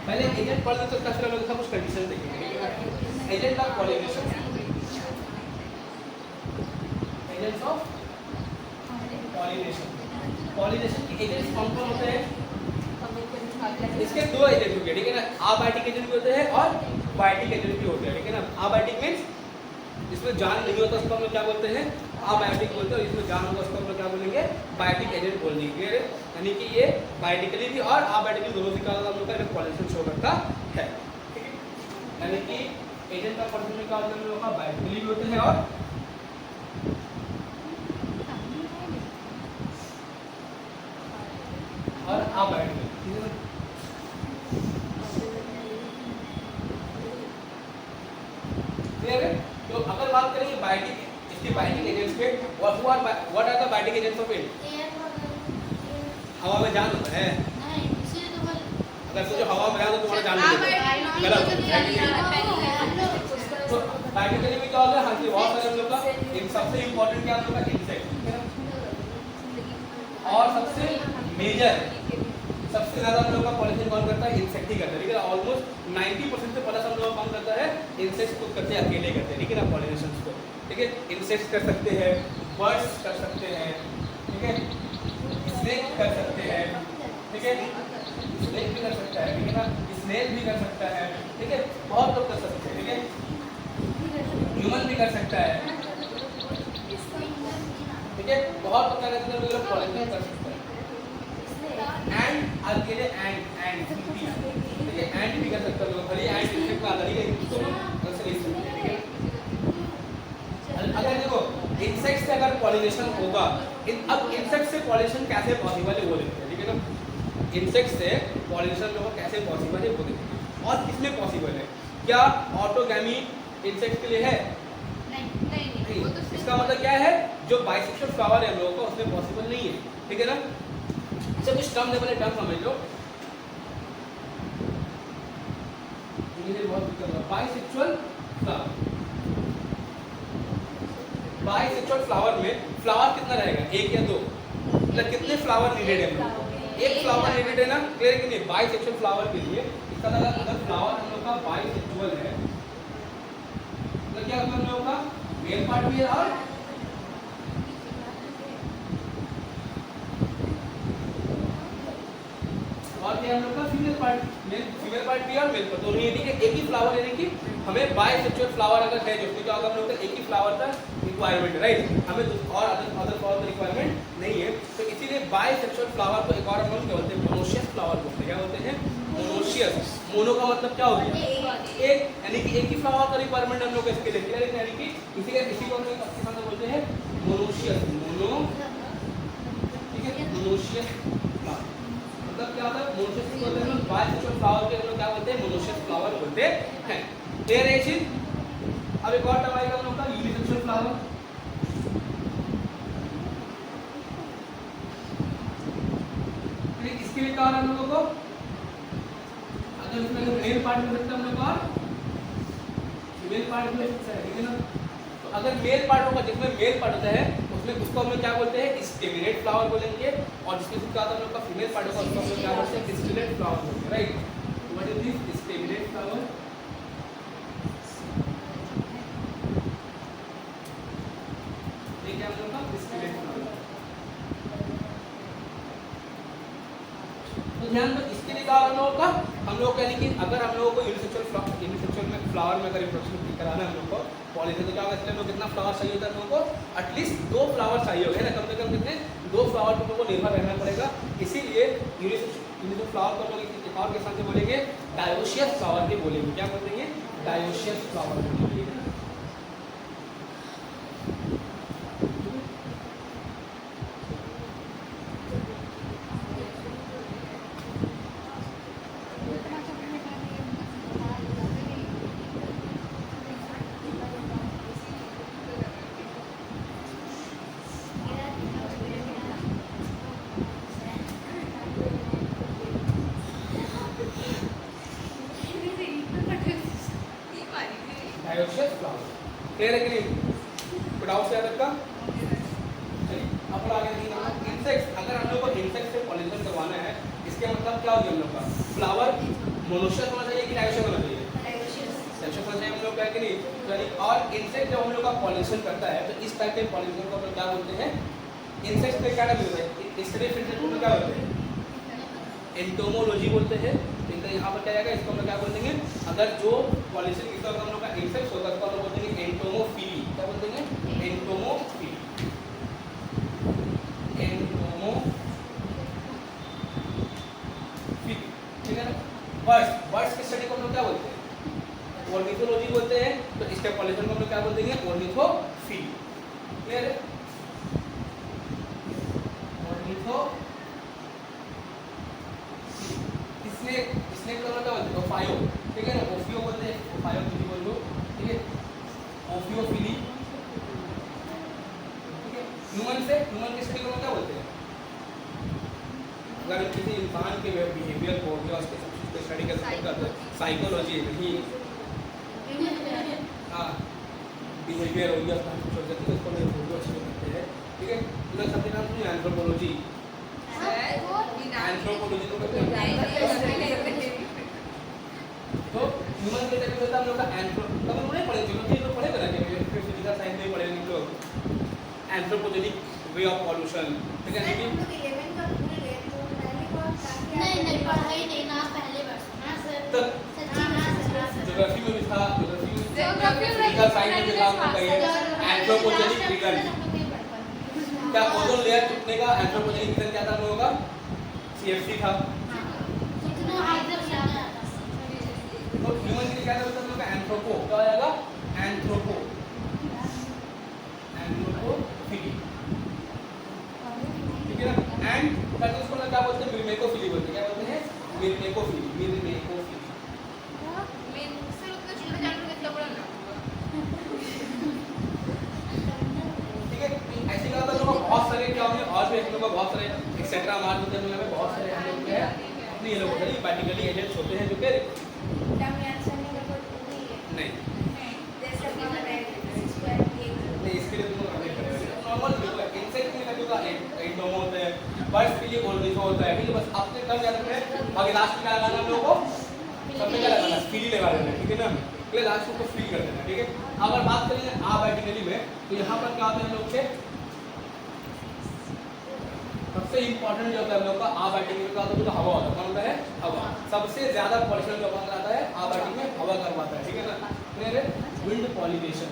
पहले एजेंट पढ़ लेते तो फिर हम लोग कुछ कंडीशन देखेंगे। Agent of pollination, agents of pollination, pollination के एजेंट्स कौन कौन होते हैं, इसके दो एजेंट होंगे, ठीक है ना। अबायोटिक एजेंट भी होते हैं और बायोटिक एजेंट भी होते हैं, ठीक है ना। अबायोटिक मींस इसमें जान नहीं होता उसको हम लोग क्या बोलते हैं अबायोटिक बोलते हैं, और इसमें जान होगा उसको हम लोग क्या बोलेंगे बायोटिक एजेंट बोल देंगे, यानी कि ये बायोटिकली भी और अबायोटिकली दोनों से क्या होता है हम लोग का पॉलिनेशन शो करता है, ठीक है। यानी कि एजेंट का पॉलिनेशन क्या होता है हम लोग का बायोटिकली भी होते हैं और अबायोटिकली, ठीक है ना। क्लियर है। तो अगर बात करें बायोटिक इसके बायोटिक एजेंट्स पे, what are the biotic agents of it, हवा में जान होता है, अगर तुझे हवा में जान तो तुम्हारा जान नहीं गलत। तो बायोटिकली में क्या होता है हल्की बहुत सारे हम लोग का एक सबसे इंपॉर्टेंट क्या हम लोग का इंसेक्ट, ठीक है ना। और सबसे मेजर सबसे ज्यादा हम लोग का पॉलिनेशन कौन करता है, इंसेक्ट ही करता है, ठीक है। ऑलमोस्ट 90% से प्लस हम लोग कौन करता है, इंसेक्ट्स खुद करते हैं, अकेले करते हैं, ठीक है ना, पॉलिनेशन को, ठीक है। इंसेक्ट्स कर सकते हैं, बर्ड्स कर सकते हैं, ठीक है, स्नेक कर सकते हैं, ठीक है, स्नेक भी कर सकता है, ठीक है ना, स्नेल भी कर सकता है, ठीक है, बहुत लोग कर सकते हैं, ठीक है, ह्यूमन भी कर सकता है, ठीक है, बहुत लोग क्या करते हैं लोग पॉलिनेशन कर सकते हैं। एंड अकेले एंड ठीक है, एंड भी कर सकते हो, खाली एंड इंसेक्ट का अलग है, इसको अलग से नहीं सकते, ठीक है। अगर देखो इंसेक्ट से अगर पॉलिनेशन होगा, अब इंसेक्ट से पॉलिनेशन कैसे पॉसिबल है वो देखते हैं, ठीक है ना। इंसेक्ट से पॉलिनेशन लोगों कैसे पॉसिबल है वो देखते हैं, और किसमें पॉसिबल है, क्या ऑटोगैमी इंसेक्ट के लिए है, नहीं। इसका मतलब क्या है, जो बाइसेक्सुअल फ्लावर है हम लोगों का उसमें पॉसिबल नहीं है, ठीक है ना। अच्छा कुछ टर्म लेवल टर्म समझ लो, ये बहुत दिक्कत है। बाइसेक्सुअल फ्लावर, बाइसेक्सुअल फ्लावर में फ्लावर कितना रहेगा, एक या दो, मतलब कितने फ्लावर नीडेड है हम लोग को, एक फ्लावर नीडेड है ना, क्लियर है कि नहीं। बाइसेक्सुअल फ्लावर के लिए इसका मतलब अगर फ्लावर हम लोग का बाइसेक्सुअल है तो क्या होगा हम लोग का मेल पार्ट भी है और क्या हम लोग का फीमेल पार्ट भी और मेल पार्ट दोनों, यानी कि एक ही फ्लावर, यानी कि हमें बाइसेक्सुअल फ्लावर अगर है जो क्या होगा हम लोग का एक ही फ्लावर का रिक्वायरमेंट है, राइट, हमें और अदर फ्लावर का रिक्वायरमेंट नहीं है, तो इसीलिए बाइसेक्सुअल फ्लावर को एक और हम लोग क्या बोलते हैं मोनोशियस फ्लावर बोलते हैं, क्या बोलते हैं मोनोशियस। मोनो का मतलब क्या हो गया? एक, यानी कि एक ही फ्लावर का रिक्वायरमेंट हम लोग को इसके लिए क्लियर है, यानी कि इसी को हम लोग आपके सामने बोलते हैं मोनोशियस। मोनो, ठीक है, मोनोशियस फ्लावर मतलब क्या होता है? मोनोशियस बोलते हैं, बायसेक्सुअल फ्लावर के हम लोग क्या बोलते हैं? मोनोशियस फ्लावर बोलते हैं। क्लियर है ये चीज? अब एक और टर्म आएगा हम लोग का यूनिसेक्सुअल फ्लावर। इसके लिए क्या हो रहा है हम लोगों को? अगर इसमें मेल पार्ट में सकता है हम लोग और फीमेल पार्ट में सकता है, ठीक है ना? तो अगर मेल पार्ट होगा, जिसमें मेल पार्ट होता है उसमें उसको हम लोग क्या बोलते हैं? स्टेमिनेट फ्लावर बोलेंगे, और जिसमें क्या होता है हम लोग का फीमेल पार्ट होगा उसको हम लोग क्या बोलते हैं? डिस्टिलेट फ्लावर बोलते हैं, right? What is this staminate flower? ये क्या हम लोग का डिस्टिलेट फ्लावर। तो ध्यान दो, इसके लिए क्या हम लोगों का, हम लोग यानी कि अगर हम लोगों को यूनिसेक्सुअल में फ्लावर में अगर रिप्रोडक्शन कराना है हम लोग को पॉलिनेशन, तो क्या होगा? इसलिए हम लोग कितना फ्लावर चाहिए होता है हम लोग को? एटलीस्ट 2 फ्लावर चाहिए होगा ना, कम से कम कितने? 2 फ्लावर पर हम लोग को निर्भर रहना पड़ेगा। इसीलिए यूनिसेक्सुअल फ्लावर को हम लोग एक और के साथ बोलेंगे डायोशियस फ्लावर के बोलेंगे। क्या बोलेंगे? डायोशियस फ्लावर बोलेंगे। डायोशियस फ्लावर क्लियर है कि नहीं? कोई डाउट याद रखा? चलिए अब और आगे देखिए, इंसेक्ट्स, अगर हम लोग को इंसेक्ट से पॉलिनेशन करवाना है, इसके मतलब क्या होगी हम लोग का? फ्लावर मोनोशियस होना चाहिए कि डायोशियस होना चाहिए? डायोशियस होना चाहिए हम लोग का, कि नहीं? यानी और इंसेक्ट जब हम लोग का पॉलिनेशन करता है तो इस टाइप के पॉलिनेशन को हम लोग क्या बोलते हैं? इंसेक्ट में क्या नाम होता है? इस तरह के इंसेक्ट को क्या बोलते हैं? एंटोमोलॉजी बोलते हैं। तो यहाँ पर क्या जाएगा? इसको हम लोग क्या बोल देंगे? अगर जो पॉलिनेशन किसका होगा हम लोग का इंसेक्ट होगा तो हम लोग बोल देंगे एंटोमोफिली। क्या बोल देंगे? एंटोमोफिली। एंटोमोफिली, ठीक है ना? बर्ड्स की स्टडी को हम लोग क्या बोलते हैं? ऑर्निथोलॉजी बोलते हैं। तो इसके पॉलिनेशन को हम लोग क्या बोल देंगे? ऑर्निथोफिली। क्लियर है? ऑर्निथो स्नेक का मतलब होता है ओफायो, ठीक है ना? ओफियो बोलते हैं, ओफायो भी बोल लो, ठीक है? ओफियोफिली, ठीक है? ह्यूमन की स्टडी को क्या बोलते हैं? अगर किसी इंसान के बिहेवियर को या उसके सब चीज को स्टडी करते हैं, साइकोलॉजी नहीं, हाँ, बिहेवियर हो गया, उसको अच्छे से करते हैं, ठीक है? तो सबके नाम सुनिए एंथ्रोपोलॉजी। एंथ्रोपोलॉजी तो कहते हैं। तो ह्यूमन के टाइप होता है हम लोग का एंथ्रो, तब हम नहीं पढ़े, चलो ये लोग पढ़े करा के फिजिकल साइंस में पढ़े हम लोग एंथ्रोपोजेनिक वे ऑफ पॉल्यूशन, ठीक है? नहीं पढ़ाई नहीं ना, पहले वर्ष ना सर। तब ज्योग्राफी में भी था, ज्योग्राफी में फिजिकल साइंस में भी था, हम कहिए एंथ्रोपोजेनिक रीजन। क्या ओजोन लेयर टूटने का एंथ्रोपोजेनिक रीजन क्या था हम लोगों का? CFC था। तो ह्यूमन के लिए क्या होता है हम लोग का? एंथ्रोपो, क्या हो जाएगा? एंथ्रोपो, एंथ्रोपोफिली, ठीक है ना? एंड फिर उसको क्या बोलते हैं? मिर्मेकोफिली बोलते हैं। क्या बोलते हैं? मिर्मेकोफिली, मिर्मेकोफिली, ठीक है? ऐसे क्या होता है? लोगों बहुत सारे क्या होंगे और भी हम लोग बहुत सारे एक्सेट्रा मार्क होते हैं, में बहुत सारे हम लोग क्या है अपनी ये लोग पार्टिकुलरली एजेंट्स होते हैं जो कि नहीं, इसके लिए तुम नॉर्मल इंसेक्ट में लगेगा एंडोमो होता है, बर्ड्स के लिए ऑर्निथो होता है, ठीक है? बस आपने कब याद रखना है, बाकी लास्ट में क्या लगाना हम लोगों को? सब में क्या लगाना है? फीली लगा देना है, ठीक है ना? ये लास्ट को फील कर देना, ठीक है? अगर बात करेंगे आबार्टिकली में, तो यहाँ पर क्या होता है हम लोग के सबसे इंपॉर्टेंट जो होता है हम लोग का आबार्टिकली का, तो हवा होता है। कौन होता है? हवा। सबसे ज्यादा पॉल्यूशन जो कौन कराता है? आबार्टिक में हवा करवाता है, ठीक है ना? क्लियर है? विंड पॉलिनेशन,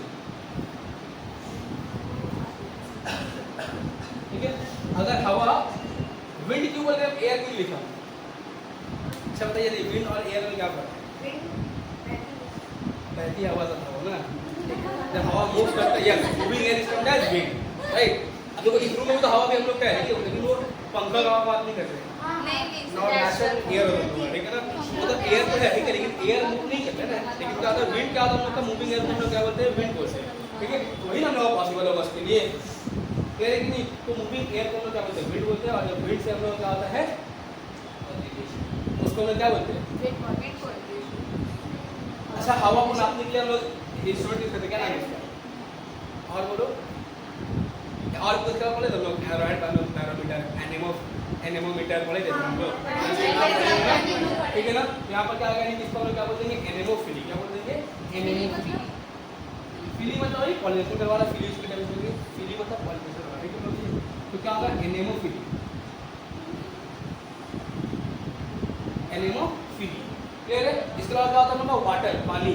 ठीक है? अगर हवा, विंड क्यों बोल रहे हैं? एयर क्यों लिखा? अच्छा बताइए विंड और एयर में क्या फर्क है? बहती हवा से हो ना, जब हवा मूव करता है yes moving air is called as wind, right. अब देखो इस रूम में तो हवा भी हम लोग कह रहे हैं लेकिन वो पंखा का बात नहीं कर रहे, नॉट नेचुरल एयर होता है, ठीक है ना। मतलब एयर तो है ठीक है लेकिन एयर मूव नहीं करता ना, लेकिन क्या होता है विंड क्या होता है हम लोग का मूविंग एयर को हम लोग क्या बोलते हैं विंड बोलते हैं, ठीक है। वही हम लोग पॉसिबल होगा उसके लिए क्लियर है कि नहीं। तो मूविंग एयर को हम लोग क्या बोलते हैं विंड बोलते हैं, और जब विंड से हम लोग क्या होता है उसको हम लोग क्या बोलते हैं। अच्छा हवा को नापने के लिए हम लोग इंस्ट्रूमेंट यूज करते हैं, क्या नाम है इसका और बोलो, और कुछ क्या बोले तो लोग एरोहेड बैरोमीटर एनेमोमीटर बोले थे हम लोग, ठीक है ना। यहाँ पर क्या आ गया इसको हम लोग क्या बोल देंगे एनेमोफिली, क्या बोल देंगे एनेमोफिली। फिली मतलब वही पॉलिनेशन करवा रहा, फिली उसके टाइम में फिली मतलब पॉलिनेशन करवा, ठीक है। तो क्या होगा एनेमोफिली, एनेमोफिली क्लियर है। इसके बाद क्या होता है मतलब वाटर पानी,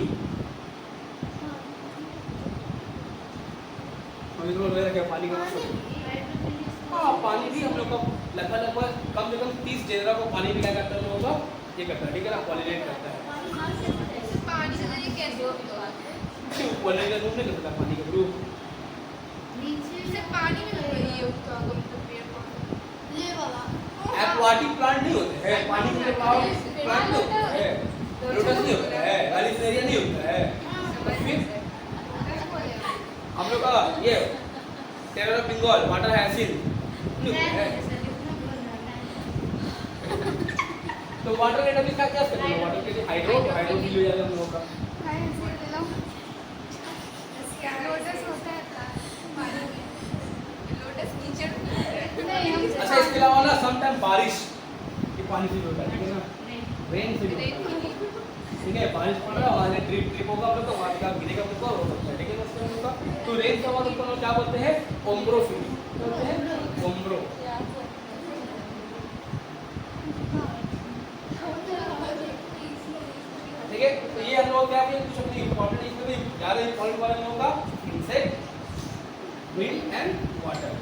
अभी तो क्या पानी का हाँ पानी भी हम लोग का लगभग कम से कम 30 जेनरा को पानी भी क्या करता है हम लोगों का ये करता है, ठीक है ना, पॉलिनेट करता है। पानी से ये कैसे होता है? पॉलिनेट रूप नहीं करता पानी का ग्रुप, नीचे पानी में ये उगता होगा मतलब पेड़ पौधे ये वाला एक्वाटिक प्लांट नहीं होते हैं, पानी में प्लांट नहीं होता है, लोटस नहीं होता है, एलिसेरिया नहीं होता है। फिर हम लोग का ये terror of Bengal water hyacinth नहीं होता है। तो वाटर रेट अभी क्या क्या करते हैं, वाटर के लिए हाइड्रोफिल हो जाएगा हम लोग का। लोटस होता है पानी में, लोटस नीचे अच्छा इसके अलावा ना सम टाइम बारिश ये पानी से होता है, ठीक है ना, रेन से भी होता है, ठीक है। बारिश पड़ रहा है वहाँ से ट्रिप होगा हम लोग का, वहाँ का गिरेगा हमको हो सकता है, ठीक है ना। उसमें हम लोग का तो रेन का बाद उसको क्या बोलते हैं ओम्ब्रोफिली, बोलते हैं ओम्ब्रो, ठीक है। तो ये हम लोग क्या है कुछ अपनी इंपॉर्टेंट इसमें भी ज्यादा इंपॉर्टेंट वाला हम लोग का इंसेक्ट विंड एंड वाटर,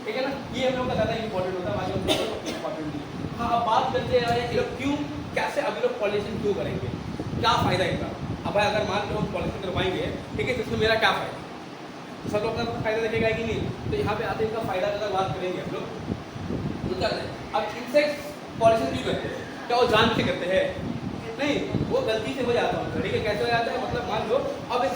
ठीक है ना। ये हम लोग का ज्यादा इंपॉर्टेंट होता है, बाकी हम लोग इंपॉर्टेंट नहीं। हाँ अब बात करते हैं ये लोग क्यों कैसे अभी लोग पॉलिनेशन क्यों करेंगे, क्या फायदा इनका। अब भाई अगर मान लो पॉलिनेशन करवाएंगे ठीक है तो इसमें मेरा क्या फायदा, तो सब लोग अपना फायदा देखेगा कि नहीं। तो यहाँ पे आते इनका फायदा का बात करेंगे हम लोग। अब इंसेक्ट पॉलिनेशन क्यों करते हैं, क्या वो जान के करते हैं नहीं, वो गलती से हो जाता है, ठीक है। कैसे हो जाता है मतलब मान लो अब एक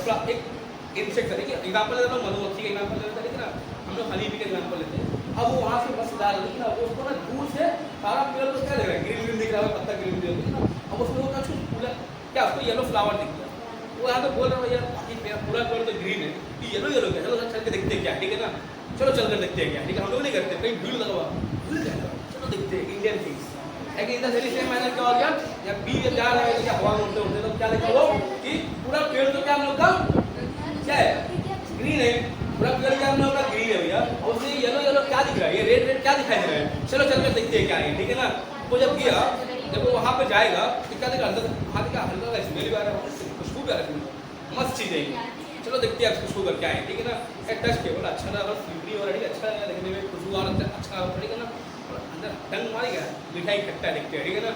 इंसेक्ट है, ठीक है, एग्जाम्पल लेते हैं मधुमक्खी का एग्जाम्पल लेते हैं, ठीक है ना। हम लोग हनी बी का एग्जाम्पल लेते हैं। अब वो वहाँ से बस डाल रही है ना, वो उसको ना दूर से सारा पेड़ तो क्या लग रहा है ग्रीन दिख रहा है, पत्ता ग्रीन दिख रहा है ना। अब उसमें वो कुछ फूला क्या उसको येलो फ्लावर दिख रहा है, वो यहाँ पे बोल रहा है यार मेरा पूरा पेड़ तो ग्रीन है, येलो येलो क्या, चलो चल के देखते हैं क्या, ठीक है ना। चलो चल कर देखते हैं क्या, ठीक है। हम लोग नहीं करते, कहीं भीड़ लगा हुआ भूल जाएगा, चलो देखते हैं इंडियन थिंग्स। लेकिन इधर से सेम मैंने क्या हो गया जब बी जा रहा है क्या हवा में उड़ते उड़ते तो क्या देखो वो कि पूरा पेड़ तो क्या हम लोग का क्या है ग्रीन है, पूरा पेड़ क्या हम लोग का ग्रीन है भैया। और उससे येलो येलो क्या दिख रहा है, ये रेड रेड क्या दिखाई दे रहा है, चलो चल कर देखते हैं क्या है, ठीक है ना। वो जब गया जब वो वहाँ पे जाएगा तो क्या देखा अंदर वहाँ का हल्का का स्मेल भी आ रहा है, खुशबू भी आ रहा है, मस्त चीज़ है, चलो देखते हैं खुशबू कर क्या है, ठीक है ना। एक टच के बोला अच्छा लगा फ्लूटी हो रही है, अच्छा लगा देखने में, खुशबू आ रहा है अच्छा लगा, ठीक है ना। अंदर डंग मारेगा मिठाई खट्टा देखते हैं, ठीक है ना।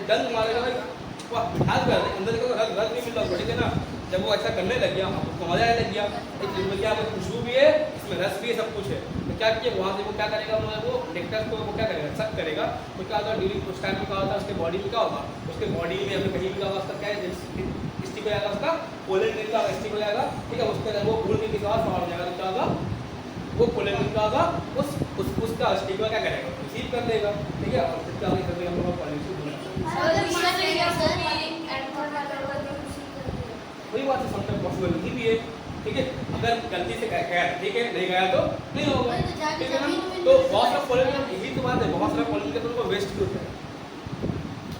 डंग मारेगा वाह मिठास भी अंदर देखो रस रस नहीं मिल रहा, ठीक है ना। जब वो ऐसा करने लग गया उसको मजा आने लग गया, इसमें क्या खुशबू भी है इसमें रस भी है सब कुछ है। तो क्या किया वहाँ से वो क्या करेगा वो नेक्टर को वो क्या करेगा सक करेगा, तो क्या होगा ड्यूरिंग उस टाइम में क्या होता है उसके बॉडी में क्या होगा, उसके बॉडी में या फिर कहीं भी क्या होगा उसका क्या है स्टिक हो जाएगा, उसका पोलन ग्रेन का स्टिक हो जाएगा, ठीक है। उसके वो भूल के किसी और फॉर्म हो जाएगा, क्या होगा वो पोलन ग्रेन का होगा उसका स्टिक क्या करेगा रिसीव कर देगा, ठीक है। और फिर क्या कर देगा हम लोग पॉलिनेशन वही बात है, समटाइम पॉसिबल नहीं भी है, ठीक है। अगर गलती से गया ठीक है नहीं गया तो नहीं होगा, ठीक है ना। तो बहुत सारा पॉलिनेशन यही तो बात है, बहुत सारा पॉलिनेशन तो वेस्ट भी होता है,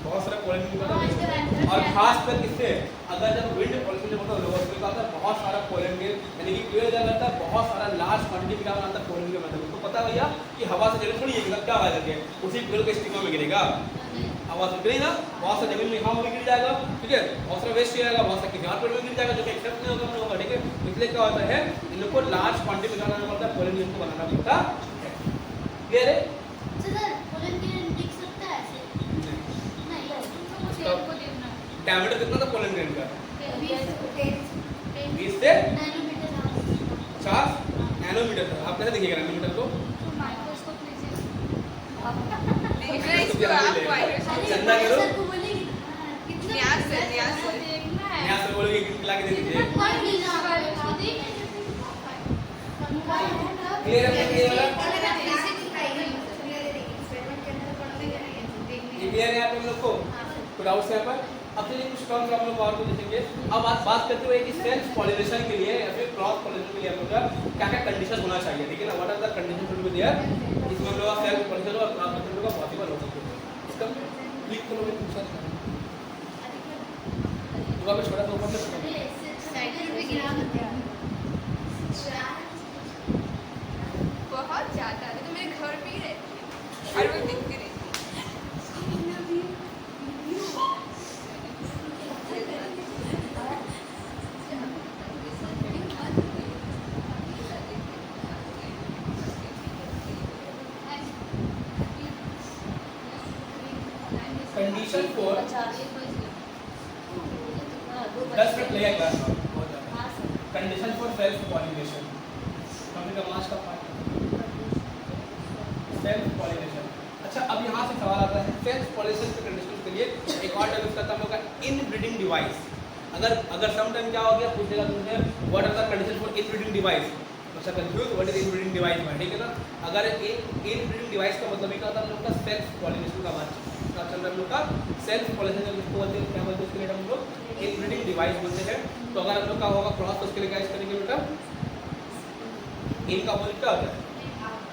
बहुत सारा पॉलिनेशन होता है। और खास कर किससे अगर जब विंड पॉलिनेशन जब होता है लोगों को आता है बहुत सारा पॉलिनेशन यानी कि पेड़ जल रहता है बहुत सारा लार्ज क्वांटिटी में क्या बनाता है पॉलिनेशन मतलब उसको पता भैया कि हवा से जल थोड़ी है क्या आवाज करके उसी पेड़ के स्टिक में गिरेगा, आवाज गिरेगी ना, बहुत सा जमीन में यहाँ भी गिर जाएगा, ठीक है। बहुत सारा वेस्ट जाएगा, बहुत सा किसी और पेड़ में गिर जाएगा जो कि एक्सेप्ट नहीं होगा हम लोगों का, ठीक है। इसलिए क्या होता है इन लोग को लार्ज क्वांटिटी में बनाना पड़ता है, पॉलिनेशन को बनाना पड़ता है, क्लियर है। डायमीटर कितना था पोलन ग्रेन का? 20 से 50 नैनोमीटर था। आप कैसे देखिएगा नैनोमीटर को? चंदा करो न्यास से बोलोगे ला के दे दीजिए। क्लियर है? क्लियर है आप लोग को? कोई डाउट्स यहाँ पर? अब चलिए कुछ टर्म्स आप लोग और को देखेंगे। अब बात करते हुए कि सेल्फ पॉलिनेशन के लिए या फिर क्रॉस पॉलिनेशन के लिए हम लोग का क्या-क्या कंडीशन होना चाहिए, ठीक है ना? What are the condition should be there? इसमें हम लोग का सेल्फ पॉलिनेशन और क्रॉस पॉलिनेशन का पॉसिबल हो सकता है। इसका क्लिक करोगे तो पूछा था। दुआ पे छोटा सा ऊपर से बहुत ज्यादा तो मेरे घर पे ही रहती है और वो दिखती रहती है। कंडीशन फॉर 10 मिनट लगेगा क्लास में बहुत ज़्यादा। कंडीशन फॉर सेल्फ पॉलिनेशन हमने का मार्च का पार्ट सेल्फ पॉलिनेशन। अच्छा अब यहाँ से सवाल आता है सेल्फ पॉलिनेशन के कंडीशन के लिए एक और टर्म करता हम लोग का इनब्रीडिंग डिवाइस। अगर सम टाइम क्या हो गया पूछेगा तुमसे what are the condition for inbreeding device, अच्छा confuse what is inbreeding device में, ठीक है ना? अगर इनब्रीडिंग डिवाइस का मतलब ये क्या होता है हम लोग का सेल्फ पॉलिनेशन का बात चल रहा है हम लोग का सेल्फ पॉलिनेशन जिसको बोलते हैं क्या बोलते हैं उसके लिए हम लोग इनब्रीडिंग डिवाइस बोलते हैं। तो अगर हम लोग का होगा क्रॉस तो उसके लिए क्या यूज करेंगे बेटा? इन का अपोजिट क्या होता है?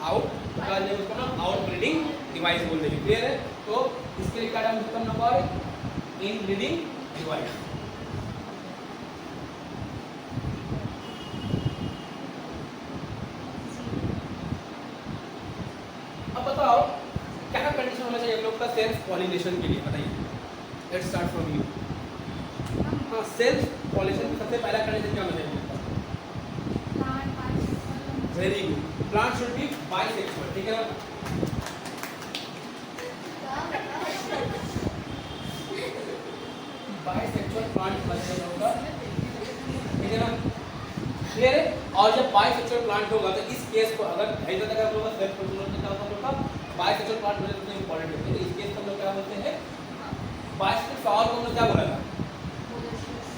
आउट, तो क्या बोलते हैं उसको ना आउटब्रीडिंग डिवाइस बोलते हैं। क्लियर है? तो इसके लिए क्या नाम है नंबर इनब्रीडिंग डिवाइस। अब बताओ क्या क्या कंडीशन होना चाहिए हम लोग का सेल्फ पॉलिनेशन के लिए, बताइए। Let's start from you. हाँ सेल्फ पॉलिनेशन का सबसे पहला कंडीशन क्या होना चाहिए? Very good, plant should be bisexual, ठीक है ना? बाइसेक्सुअल प्लांट होगा, ठीक है ना? क्लियर है? और जब बाइसेक्सुअल प्लांट होगा तो इस केस को अगर ऐसा तक हम लोग सेल्फ पॉलिनेशन का हम लोग का बाइसेक्सुअल प्लांट होने में इंपॉर्टेंट होता है। इस केस को हम लोग क्या बोलते हैं? बाइसेक्सुअल फ्लावर को हम लोग क्या बोला था?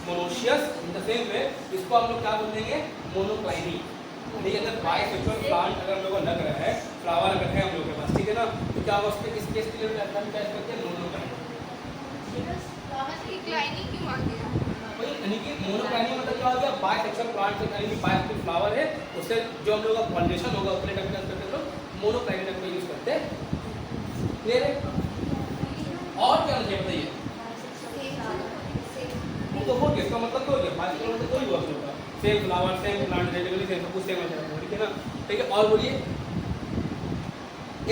Monoecious. In the same way इसको हम लोग क्या बोलेंगे? मोनोक्लाइनी। ठीक है? अगर बाइसेक्सुअल प्लांट अगर हम लोग को लग रहा है, फ्लावर अगर है हम लोग के पास, ठीक है ना? तो क्या होगा उसके इस केस के लिए हम क्या करते हैं? मोनोक्लाइनी। क्लाइनिंग क्यों आ गया? वही यानी कि मोनोक्लाइनी मतलब क्या हो गया? बाइसेक्सुअल प्लांट से यानी कि बाइसेक्सुअल फ्लावर है उससे जो हम लोग का पॉलिनेशन होगा उसके लिए क्या करते हैं लोग? मोनोक्लाइनी का यूज करते हैं। क्लियर है? और क्या चाहिए बताइए? तो हो गया, इसका मतलब क्या हो गया? बाइसेक्सुअल मतलब कोई हुआ होगा same flower same plant genetically same सब कुछ सेम है, ठीक है ना? ठीक है, और बोलिए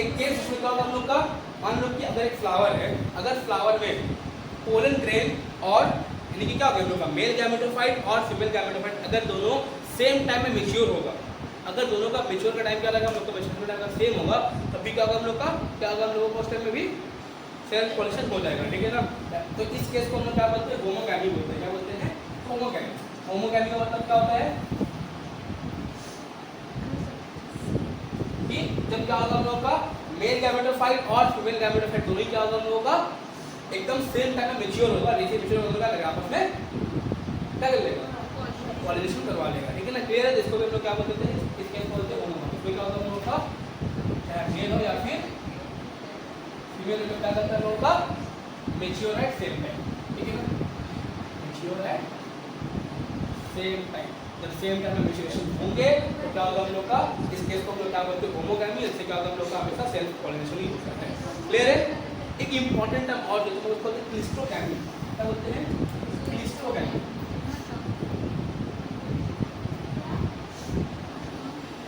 एक केस इसमें क्या होगा हम लोग का? मान लो कि अगर एक फ्लावर है, अगर फ्लावर में पोलन ग्रेन और यानी कि क्या होगा हम लोग का मेल गैमेटोफाइट और फीमेल गैमेटोफाइट अगर दोनों सेम टाइम में मैच्योर होगा, अगर दोनों का मैच्योर का टाइम क्या लगा हम लोग का मैच्योर का टाइम अगर सेम होगा तब भी क्या होगा हम लोग का? क्या होगा हम लोगों को उस टाइम में भी सेल्फ पॉलिनेशन हो जाएगा, ठीक है ना? तो इस केस को हम लोग क्या बोलते हैं? होमोगैमी बोलते हैं। क्या बोलते हैं? होमोगैमी। होमोगैमी का मतलब क्या होता है कि जब क्या होगा हम लोग का मेल गैमेटोफाइट और फीमेल गैमेटोफाइट दोनों ही क्या होगा हम लोगों का एकदम सेम टाइम में मैच्योर होगा। जैसे मैच्योर होगा लगा आपस में क्या कर लेगा? पॉलिनेशन करवा लेगा, ठीक है ना? क्लियर है? इसको भी हम लोग क्या बोलते हैं? इस केस को बोलते हैं होमोगैमी। इसमें क्या होगा हम लोगों का मेल हो या फिर फीमेल में क्या करता है लोगों का मैच्योर एट सेम टाइम, ठीक है ना? Mature at same time. जब सेम टाइम में मैच्योरेशन होंगे तो क्या होगा हम लोग का? इस केस को हम लोग क्या बोलते हैं? होमोगैमी। इससे क्या होगा हम लोग का हमेशा सेल्फ पॉलिनेशन ही होता है। क्लियर है? एक इंपॉर्टेंट टर्म और जो हम लोग बोलते हैं क्लिस्टोगैमी। क्या बोलते हैं? क्लिस्टोगैमी।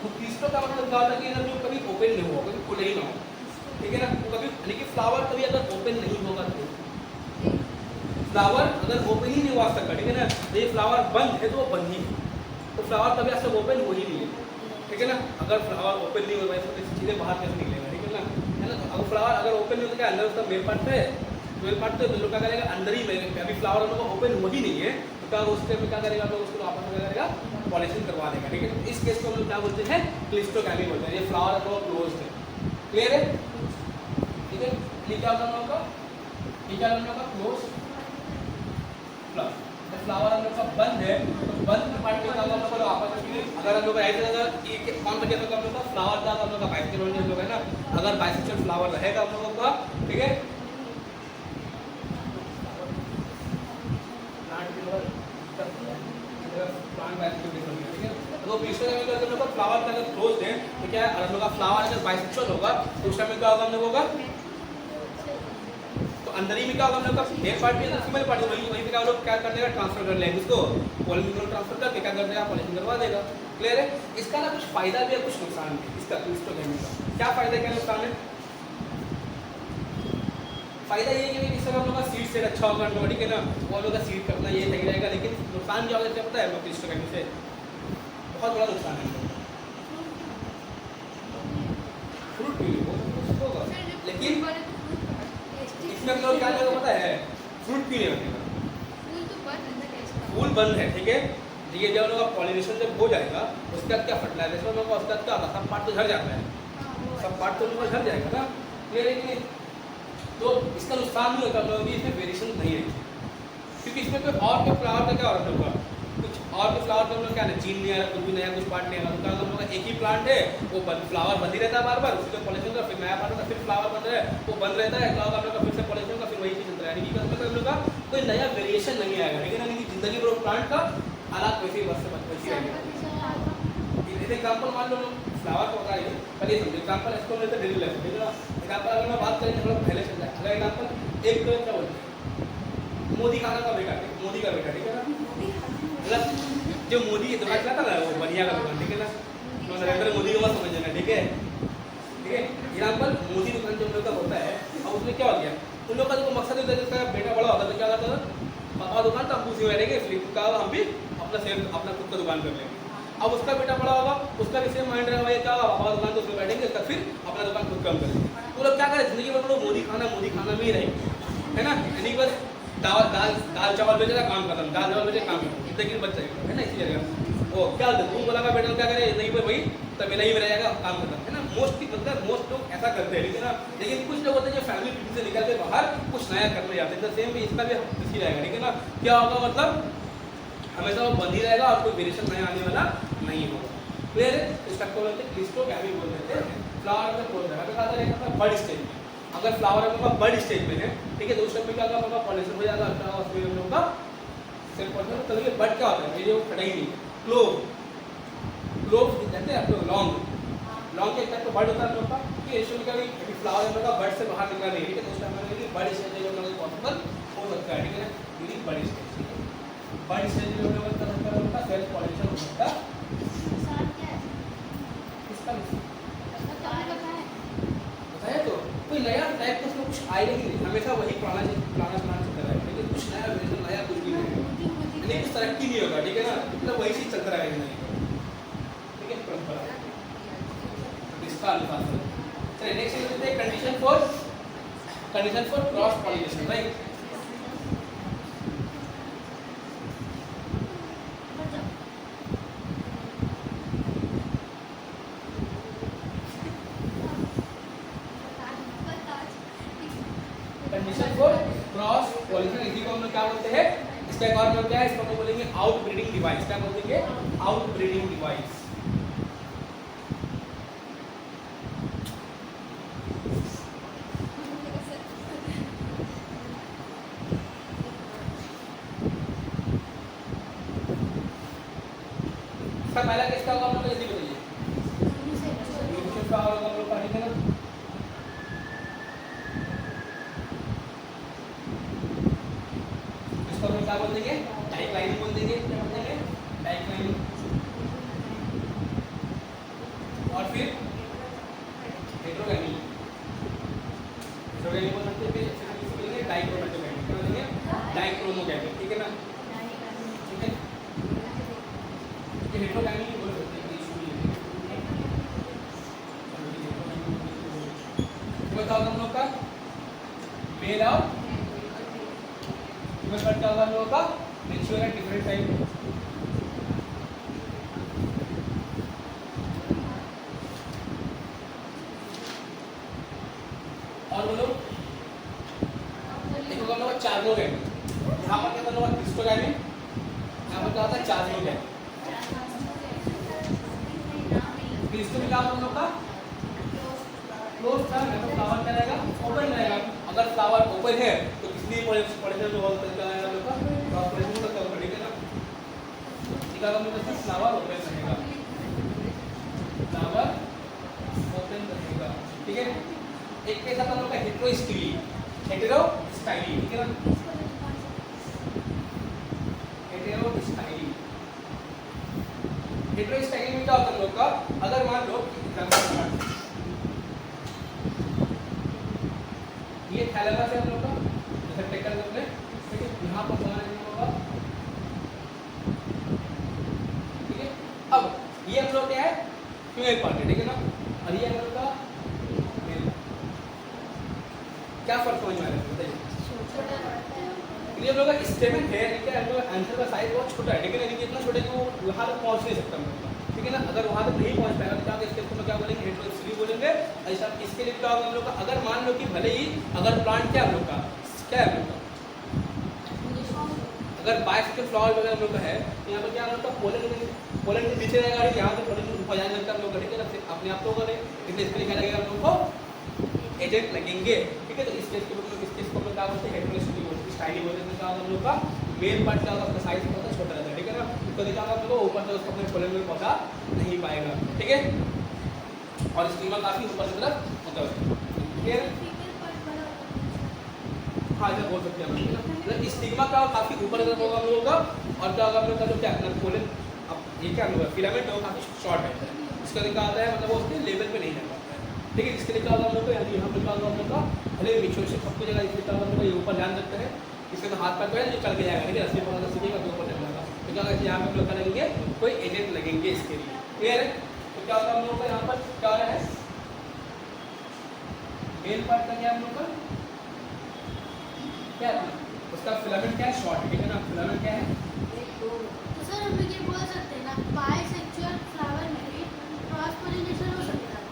तो क्लिस्टो का मतलब क्या होता है कि अगर जो कभी ओपन नहीं हुआ, कभी खुले ही ना हो, ठीक है ना? तो कभी यानी कि फ्लावर कभी अगर ओपन नहीं होगा तो फ्लावर अगर ओपन ही नहीं हुआ सकता, ठीक है ना? तो ये फ्लावर बंद है तो वो बंद ही है, तो फ्लावर कभी आज तक ओपन हो ही नहीं है, ठीक है ना? अगर फ्लावर ओपन नहीं होगा तो चीज़ें बाहर कैसे निकलेगा, ठीक है ना? है ना? तो अगर फ्लावर अगर ओपन नहीं होता क्या अंदर उसका मेल पार्ट है ट्वेल्व पार्ट तो लोग क्या करेगा अंदर ही में, अभी फ्लावर हम लोग का ओपन हो ही नहीं है तो क्या उस टाइम में क्या करेगा, हम लोग उसको आपस में क्या करेगा पॉलिशिंग करवा देगा। ठीक है, तो इस केस को हम लोग क्या बोलते हैं, क्लिस्टोगैमी बोलते हैं। ये फ्लावर हम लोग क्लोज है, क्लियर है? ठीक है, ये क्या होता है हम लोग का, ये क्या हम लोग का क्लोज फ्लावर। फ्लावर हम लोग का बंद है तो बंद पार्ट में हम लोग का आपस में, अगर हम लोग ऐसे अगर ये कौन सा केस हम लोग का फ्लावर था, हम लोग का बाइसेक्सुअल हम लोग है ना, अगर बाइसेक्सुअल फ्लावर रहेगा हम लोगों का, ठीक है, तो क्लिस्टोगैमी का हम लोग का फ्लावर का अगर क्लोज्ड है तो क्या है, हम लोग का फ्लावर अगर बाइसेक्सुअल होगा तो उस टाइम में क्या होगा हम लोगों का, तो अंदर ही में क्या होगा हम लोग का मेल पार्ट भी है, फीमेल पार्ट है, वहीं पे क्या लोग क्या कर देगा, ट्रांसफर कर लेंगे उसको, पॉलिन ट्रांसफर करके क्या कर देगा, पॉलिशिंग करवा देगा। क्लियर है? इसका ना कुछ फायदा भी है कुछ नुकसान भी, इसका क्लिस्टोगैमी का क्या फायदा क्या नुकसान है? फायदा ये है कि इससे हम लोग का सीड सेट अच्छा होगा, ठीक है ना, वो लोग का सीड करना ये सही रहेगा, लेकिन नुकसान क्या होगा पता है, क्लिस्टोगैमी से बहुत बड़ा नुकसान है, फ्रूट पी होगा, लेकिन इसमें हम लोग क्या करेगा पता है, फ्रूट पीने लगेगा, फूल बंद है, ठीक है, ये जब लोग पॉलिनेशन जब हो जाएगा उसके बाद क्या फर्टिलाइजेशन होगा, उसके बाद क्या होगा, सब पार्ट तो झड़ जाता है, सब पार्ट तो लोग झड़ जाएगा ना, क्लियर है कि नहीं? तो इसका नुकसान नहीं होता, लोग इसमें वेरिएशन नहीं है, क्योंकि इसमें कोई और के फ्लावर का क्या ऑर्डर होगा, कुछ और के फ्लावर का हम लोग क्या है, चीन नहीं आ रहा, कुछ भी नया कुछ पार्ट नहीं आ रहा, हम लोग का एक ही प्लांट है, वो फ्लावर बंद ही रहता है बार बार, उसके पॉलिनेशन का फिर नया पार्ट होता है, फिर फ्लावर बंद है, वो बंद रहता है, क्या होगा हम लोग का फिर से पॉलिनेशन का, फिर वही चीज चलता है, यानी कि हम लोग का कोई नया वेरिएशन नहीं आएगा, लेकिन यानी कि जिंदगी भर प्लांट का हालात वैसे ही वैसे रहेगा। एग्जाम्पल मान लो फ्लावर को बताइए, पर ये समझो एग्जाम्पल इसको लेते डेली लाइफ में, एग्जाम्पल अगर मैं बात करें थोड़ा पहले चल जाए, अगर एग्जाम्पल एक क्या बोलते हैं, मोदी खाना का बेटा, मोदी का बेटा, ठीक है ना, मतलब जो मोदी दुकान चलाता ना वो बनिया का दुकान, ठीक है ना, तो नरेंद्र मोदी को मत समझना, ठीक है, ठीक है, एग्जाम्पल मोदी दुकान जो हम लोग का होता है, अब उसमें क्या हो गया, उन लोग का जो मकसद होता है, जिसका बेटा बड़ा होता है तो क्या होता है, पापा दुकान तो हम उसी में रहेंगे, इसलिए क्या होगा, हम भी अपना सेम अपना खुद का दुकान कर लेंगे। अब उसका बेटा बड़ा होगा, उसका भी सेम माइंड रहेगा, भाई क्या होगा, पापा दुकान तो उसमें बैठेंगे, तब फिर अपना दुकान खुद कम करेंगे। तो लोग क्या करें, जिंदगी भर लोग मोदी खाना में ही रहेंगे, है ना, यानी बस दाल चावल बेचेगा काम खत्म, दाल चावल बेचे काम खत्म, जिंदगी बच जाएगा, है ना, इसी जगह वो क्या तुम बोला का बेटा क्या करे, नहीं भाई भाई तब नहीं में रहेगा, काम खत्म, है ना, मोस्ट लोग ऐसा करते हैं, लेकिन कुछ लोग होते हैं जो फैमिली से निकल के बाहर कुछ नया करने जाते हैं, तो सेम भी इसका भी इसी रहेगा, ठीक है ना, क्या होगा मतलब हमेशा वो बंद ही रहेगा और कोई वेरिएशन नया आने वाला नहीं होगा। क्लियर है? इसका को बोलते हैं क्लिस्टोगैमी बोल देते हैं। फ्लावर में बोल रहा है, अगर आता है बर्ड स्टेज में, अगर फ्लावर हम लोग का बर्ड स्टेज में है, ठीक है, तो उस टाइम में क्या होगा, पॉलिनेशन हो जाएगा, अच्छा उसमें हम लोग का सेल पॉलिनेशन, तो ये बर्ड क्या होता है, ये फटा ही नहीं, क्लोव कहते हैं आपको, लॉन्ग के एक टाइप का बर्ड होता है हम लोग का, कि इसमें क्या है, फ्लावर हम लोग का बर्ड से बाहर निकला नहीं है, ठीक है, तो उस टाइम में बर्ड स्टेज हम लोग पॉसिबल हो सकता है, ठीक है ना, ये बर्ड स्टेज, बर्ड स्टेज में हम लोग का सेल्फ पॉलिनेशन हो सकता है। इसका बताया तो कोई नया टाइप का उसमें कुछ आएगा ही नहीं, हमेशा वही पुराना चलता रहेगा, लेकिन कुछ नया वेरिएशन नया कुछ भी नहीं है, यानी कुछ तरक्की नहीं होगा, ठीक है ना, मतलब वही चीज चलता रहेगा नहीं, ठीक है, परंपरा इसका अल्फाज। चलिए नेक्स्ट लेते हैं condition for cross pollination, right. Condition for cross pollination, इसी को हम लोग क्या बोलते हैं, इसका एक और नाम क्या है, इसको हम लोग बोलेंगे आउट ब्रीडिंग डिवाइस, क्या बोलेंगे, आउट ब्रीडिंग डिवाइस। इसका पहला केस क्या होगा, हम लोग जल्दी बताइए, का होगा हम लोग का, ठीक है ना, इसको हम क्या बोल देंगे, डाइक्लाइनिंग बोल देंगे, क्या बोल देंगे, डाइक्लाइनिंग, और फिर हेटेरोगैमी बोल सकते हैं, फिर बोलेंगे डाइक्रोमैटोगैमी, क्या बोलेंगे, डाइक्रोमोगैमी, ठीक है ना, ठीक है, हेटेरोगैमी बोल सकते हैं, बताओ हम लोग का मेल और होगा हम लोगों का मेंश्योर एट डिफरेंट टाइम। और बोलो देखो हम लोग चार लोग हैं, यहाँ पर कितना लोग हिस्टोग्रामिक, यहाँ पर क्या होता है चार लोग हैं। हिस्टोग्रामिक क्या हम लोग का क्लोज था, मतलब फ्लावर क्या रहेगा ओपन रहेगा। अगर फ्लावर ओपन है तो किसलिए पोलिनेशन जो होता है हम लोग का क्रॉस पोलिनेशन होता है, ठीक है ना। ठीक है, हम लोग का फ्लावर ओपन रहेगा, फ्लावर ओपन रहेगा, ठीक है। एक के साथ हम लोग का हेटेरोस्टाइली, हेटेरोस्टाइली, ठीक है ना, हेटेरोस्टाइली। हेटेरोस्टाइली में क्या होता है हम लोग का, अगर मान लो ये थैलेमस है हम लोग का, जैसे टेकल करते हैं, ठीक है, यहाँ पर हमारा ये होगा, ठीक है। अब ये हम लोग क्या है फीमेल पार्ट है, ठीक है ना, और ये हम लोग का मेल। क्या फर्क समझ में आ रहा है बताइए। ये हम लोग का स्टेमन है, ठीक है, हम लोग आंसर का साइज बहुत छोटा है, ठीक है, लेकिन इतना छोटा कि वो वहाँ तक पहुँच नहीं सकता हम लोग, ठीक है ना। अगर वहाँ तक नहीं पहुँच पाएगा तो क्या इसके इसको क्या बोलेंगे हेटेरोस्टाइली बोलेंगे। ऐसा इसके लिए क्या होगा हम लोग का, अगर मान लो कि भले ही अगर प्लांट क्या हम लोग का क्या है हम लोग का, अगर बाइसेक्सुअल फ्लावर वगैरह हम लोग का है तो यहाँ पर क्या हम लोग का पोलन के नीचे रहेगा, यहाँ से पोलन ऊपर जाने लगता है हम लोग का, ठीक है ना, फिर अपने आप तो होगा नहीं, इसलिए इसके लिए क्या लगेगा हम लोग को एजेंट लगेंगे, ठीक है। तो इस केस को हम लोग क्या बोलते हैं हेटेरोस्टाइली बोलते हैं। क्या होगा हम लोग का मेल पार्ट क्या होगा, उसका साइज बहुत छोटा रहता है, ठीक है ना, तो देखा हम लोग ऊपर तक उसको अपने पोलन में पहुंचा नहीं पाएगा, ठीक है। और स्टीमा काफी ऊपर की तरफ होता है, क्लियर। हाँ ऐसा बोल सकते हैं हम, मतलब स्टिग्मा का काफी ऊपर की तरफ होगा हम लोगों का, और क्या होगा हम लोग का जो क्या पोलन, अब ये क्या होगा फिलामेंट होगा काफी शॉर्ट है, इसका क्या आता है मतलब वो उसके लेवल पे नहीं रह पाता है, ठीक है। इसके लिए क्या होगा हम लोग का यहाँ पे क्या होगा हम लोग का भले मिक्सचर सबको जगह इसलिए क्या होगा हम लोग ये ऊपर ध्यान रखते हैं, इसके तो हाथ पैर तो है जो चल के जाएगा, ठीक है, असली पकड़ सीखेगा तो ऊपर चल जाएगा, तो क्या होगा यहाँ पे हम लोग क्या लगेंगे कोई एजेंट लगेंगे इसके लिए, क्लियर है। तो क्या होगा हम लोग का यहाँ पर क्या हो रहा है मेल पार्ट का क्या हम लोग का क्या है उसका फिलामेंट क्या है शॉर्ट, ठीक है ना, फिलामेंट क्या है। तो सर हम लोग ये बोल सकते हैं ना बाइसेक्सुअल फ्लावर में भी क्रॉस पोलिनेशन हो सकता है।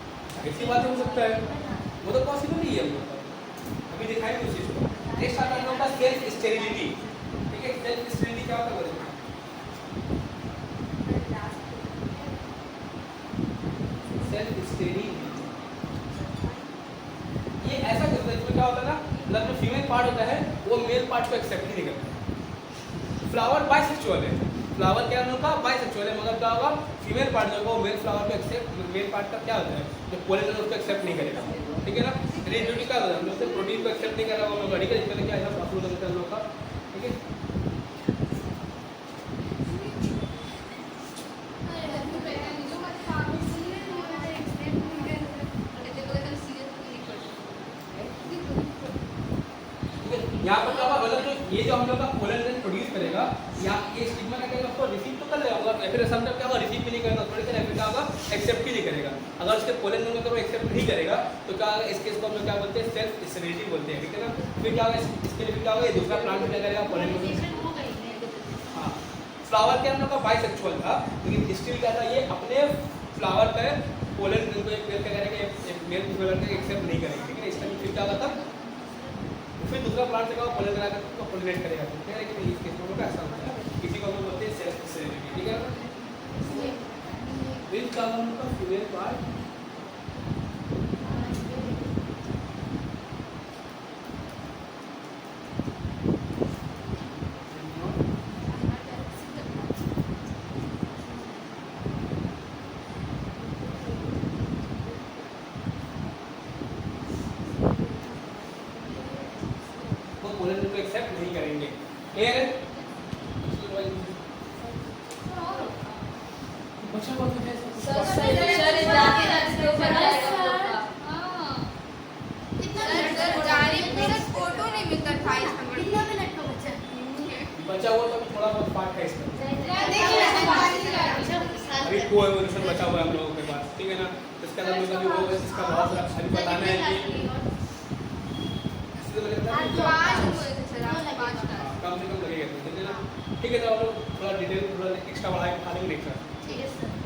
ऐसी बात हो सकता है, वो तो पॉसिबल नहीं है हम लोग का, अभी दिखाएंगे उस चीज को। नेक्स्ट आता है हम लोग का सेल्फ स्टेरिलिटी, ठीक है। सेल्फ स्टेरिलिटी क्या होता है, सेल्फ स्टेरिलिटी ये ऐसा करता है, इसमें क्या होता है ना, मतलब जो फीमेल पार्ट होता है वो मेल पार्ट को एक्सेप्ट ही नहीं करता। फ्लावर बाइसेक्सुअल है, फ्लावर क्या हम लोग का बाइसेक्सुअल है, मगर क्या होगा फीमेल पार्ट जो होगा वो मेल फ्लावर को एक्सेप्ट, मेल पार्ट का क्या होता है जो पोलन है उसको एक्सेप्ट नहीं करेगा, ठीक है ना। ड्यूटी क्या होता है हम लोग से प्रोटीन को एक्सेप्ट नहीं कर रहा हम लोग, ठीक है, इसमें क्या है पॉसिबल होता है हम लोग का, ठीक है। यहाँ पर क्या होगा मतलब जो ये जो हम लोग का पोलन ग्रैंड प्रोड्यूस करेगा या ये स्टिग्मा क्या करेगा उसको रिसीव तो कर लेगा, अगर फिर समझ क्या होगा रिसीव भी नहीं करेगा, थोड़ी देर फिर क्या होगा एक्सेप्ट ही नहीं करेगा। अगर उसके पोलन ग्रैंड को एक्सेप्ट नहीं करेगा तो क्या होगा इसके इसको हम लोग क्या बोलते हैं सेल्फ स्टेरिलिटी बोलते हैं, ठीक है ना। फिर क्या होगा इसके लिए क्या होगा ये दूसरा प्लांट क्या करेगा पोलन ग्रैंड। हाँ फ्लावर के हम लोग का बाइसेक्सुअल था, लेकिन स्टिल क्या था ये अपने फ्लावर पे पोलन ग्रैंड को एक मेल क्या करेगा एक मेल फ्लावर को एक्सेप्ट नहीं करेगा, ठीक है। इसका फिर क्या होगा तब फिर दूसरा प्लांट से पोलन करा कर उसको पोलिनेट करेगा, ठीक है। लेकिन इस केस में ऐसा होता है, किसी को हम बोलते हैं सेल्फ स्टेरिलिटी, ठीक है। फिर क्या हम लोग का फीमेल पार्ट पोलन को एक्सेप्ट नहीं करेंगे, क्लियर है। बच्चा बहुत है फोटो नहीं मिलता 28 नंबर कितना मिनट का बच्चा बचा हुआ तो थोड़ा बहुत पार्ट है इसका, अभी है। को एवोल्यूशन बचा हुआ है हम लोगों के पास, ठीक है ना। इसका हम लोग अभी वो इसका बहुत सारा अभी बताना है कि इससे लगता है आज 5 हुए थे सर, आज 5 था। कम कम से कम लगेगा, ठीक है ना? ठीक है, तो आप लोग थोड़ा डिटेल थोड़ा एक्स्ट्रा बढ़ा के खा लेंगे नेक्स्ट टाइम। ठीक है सर।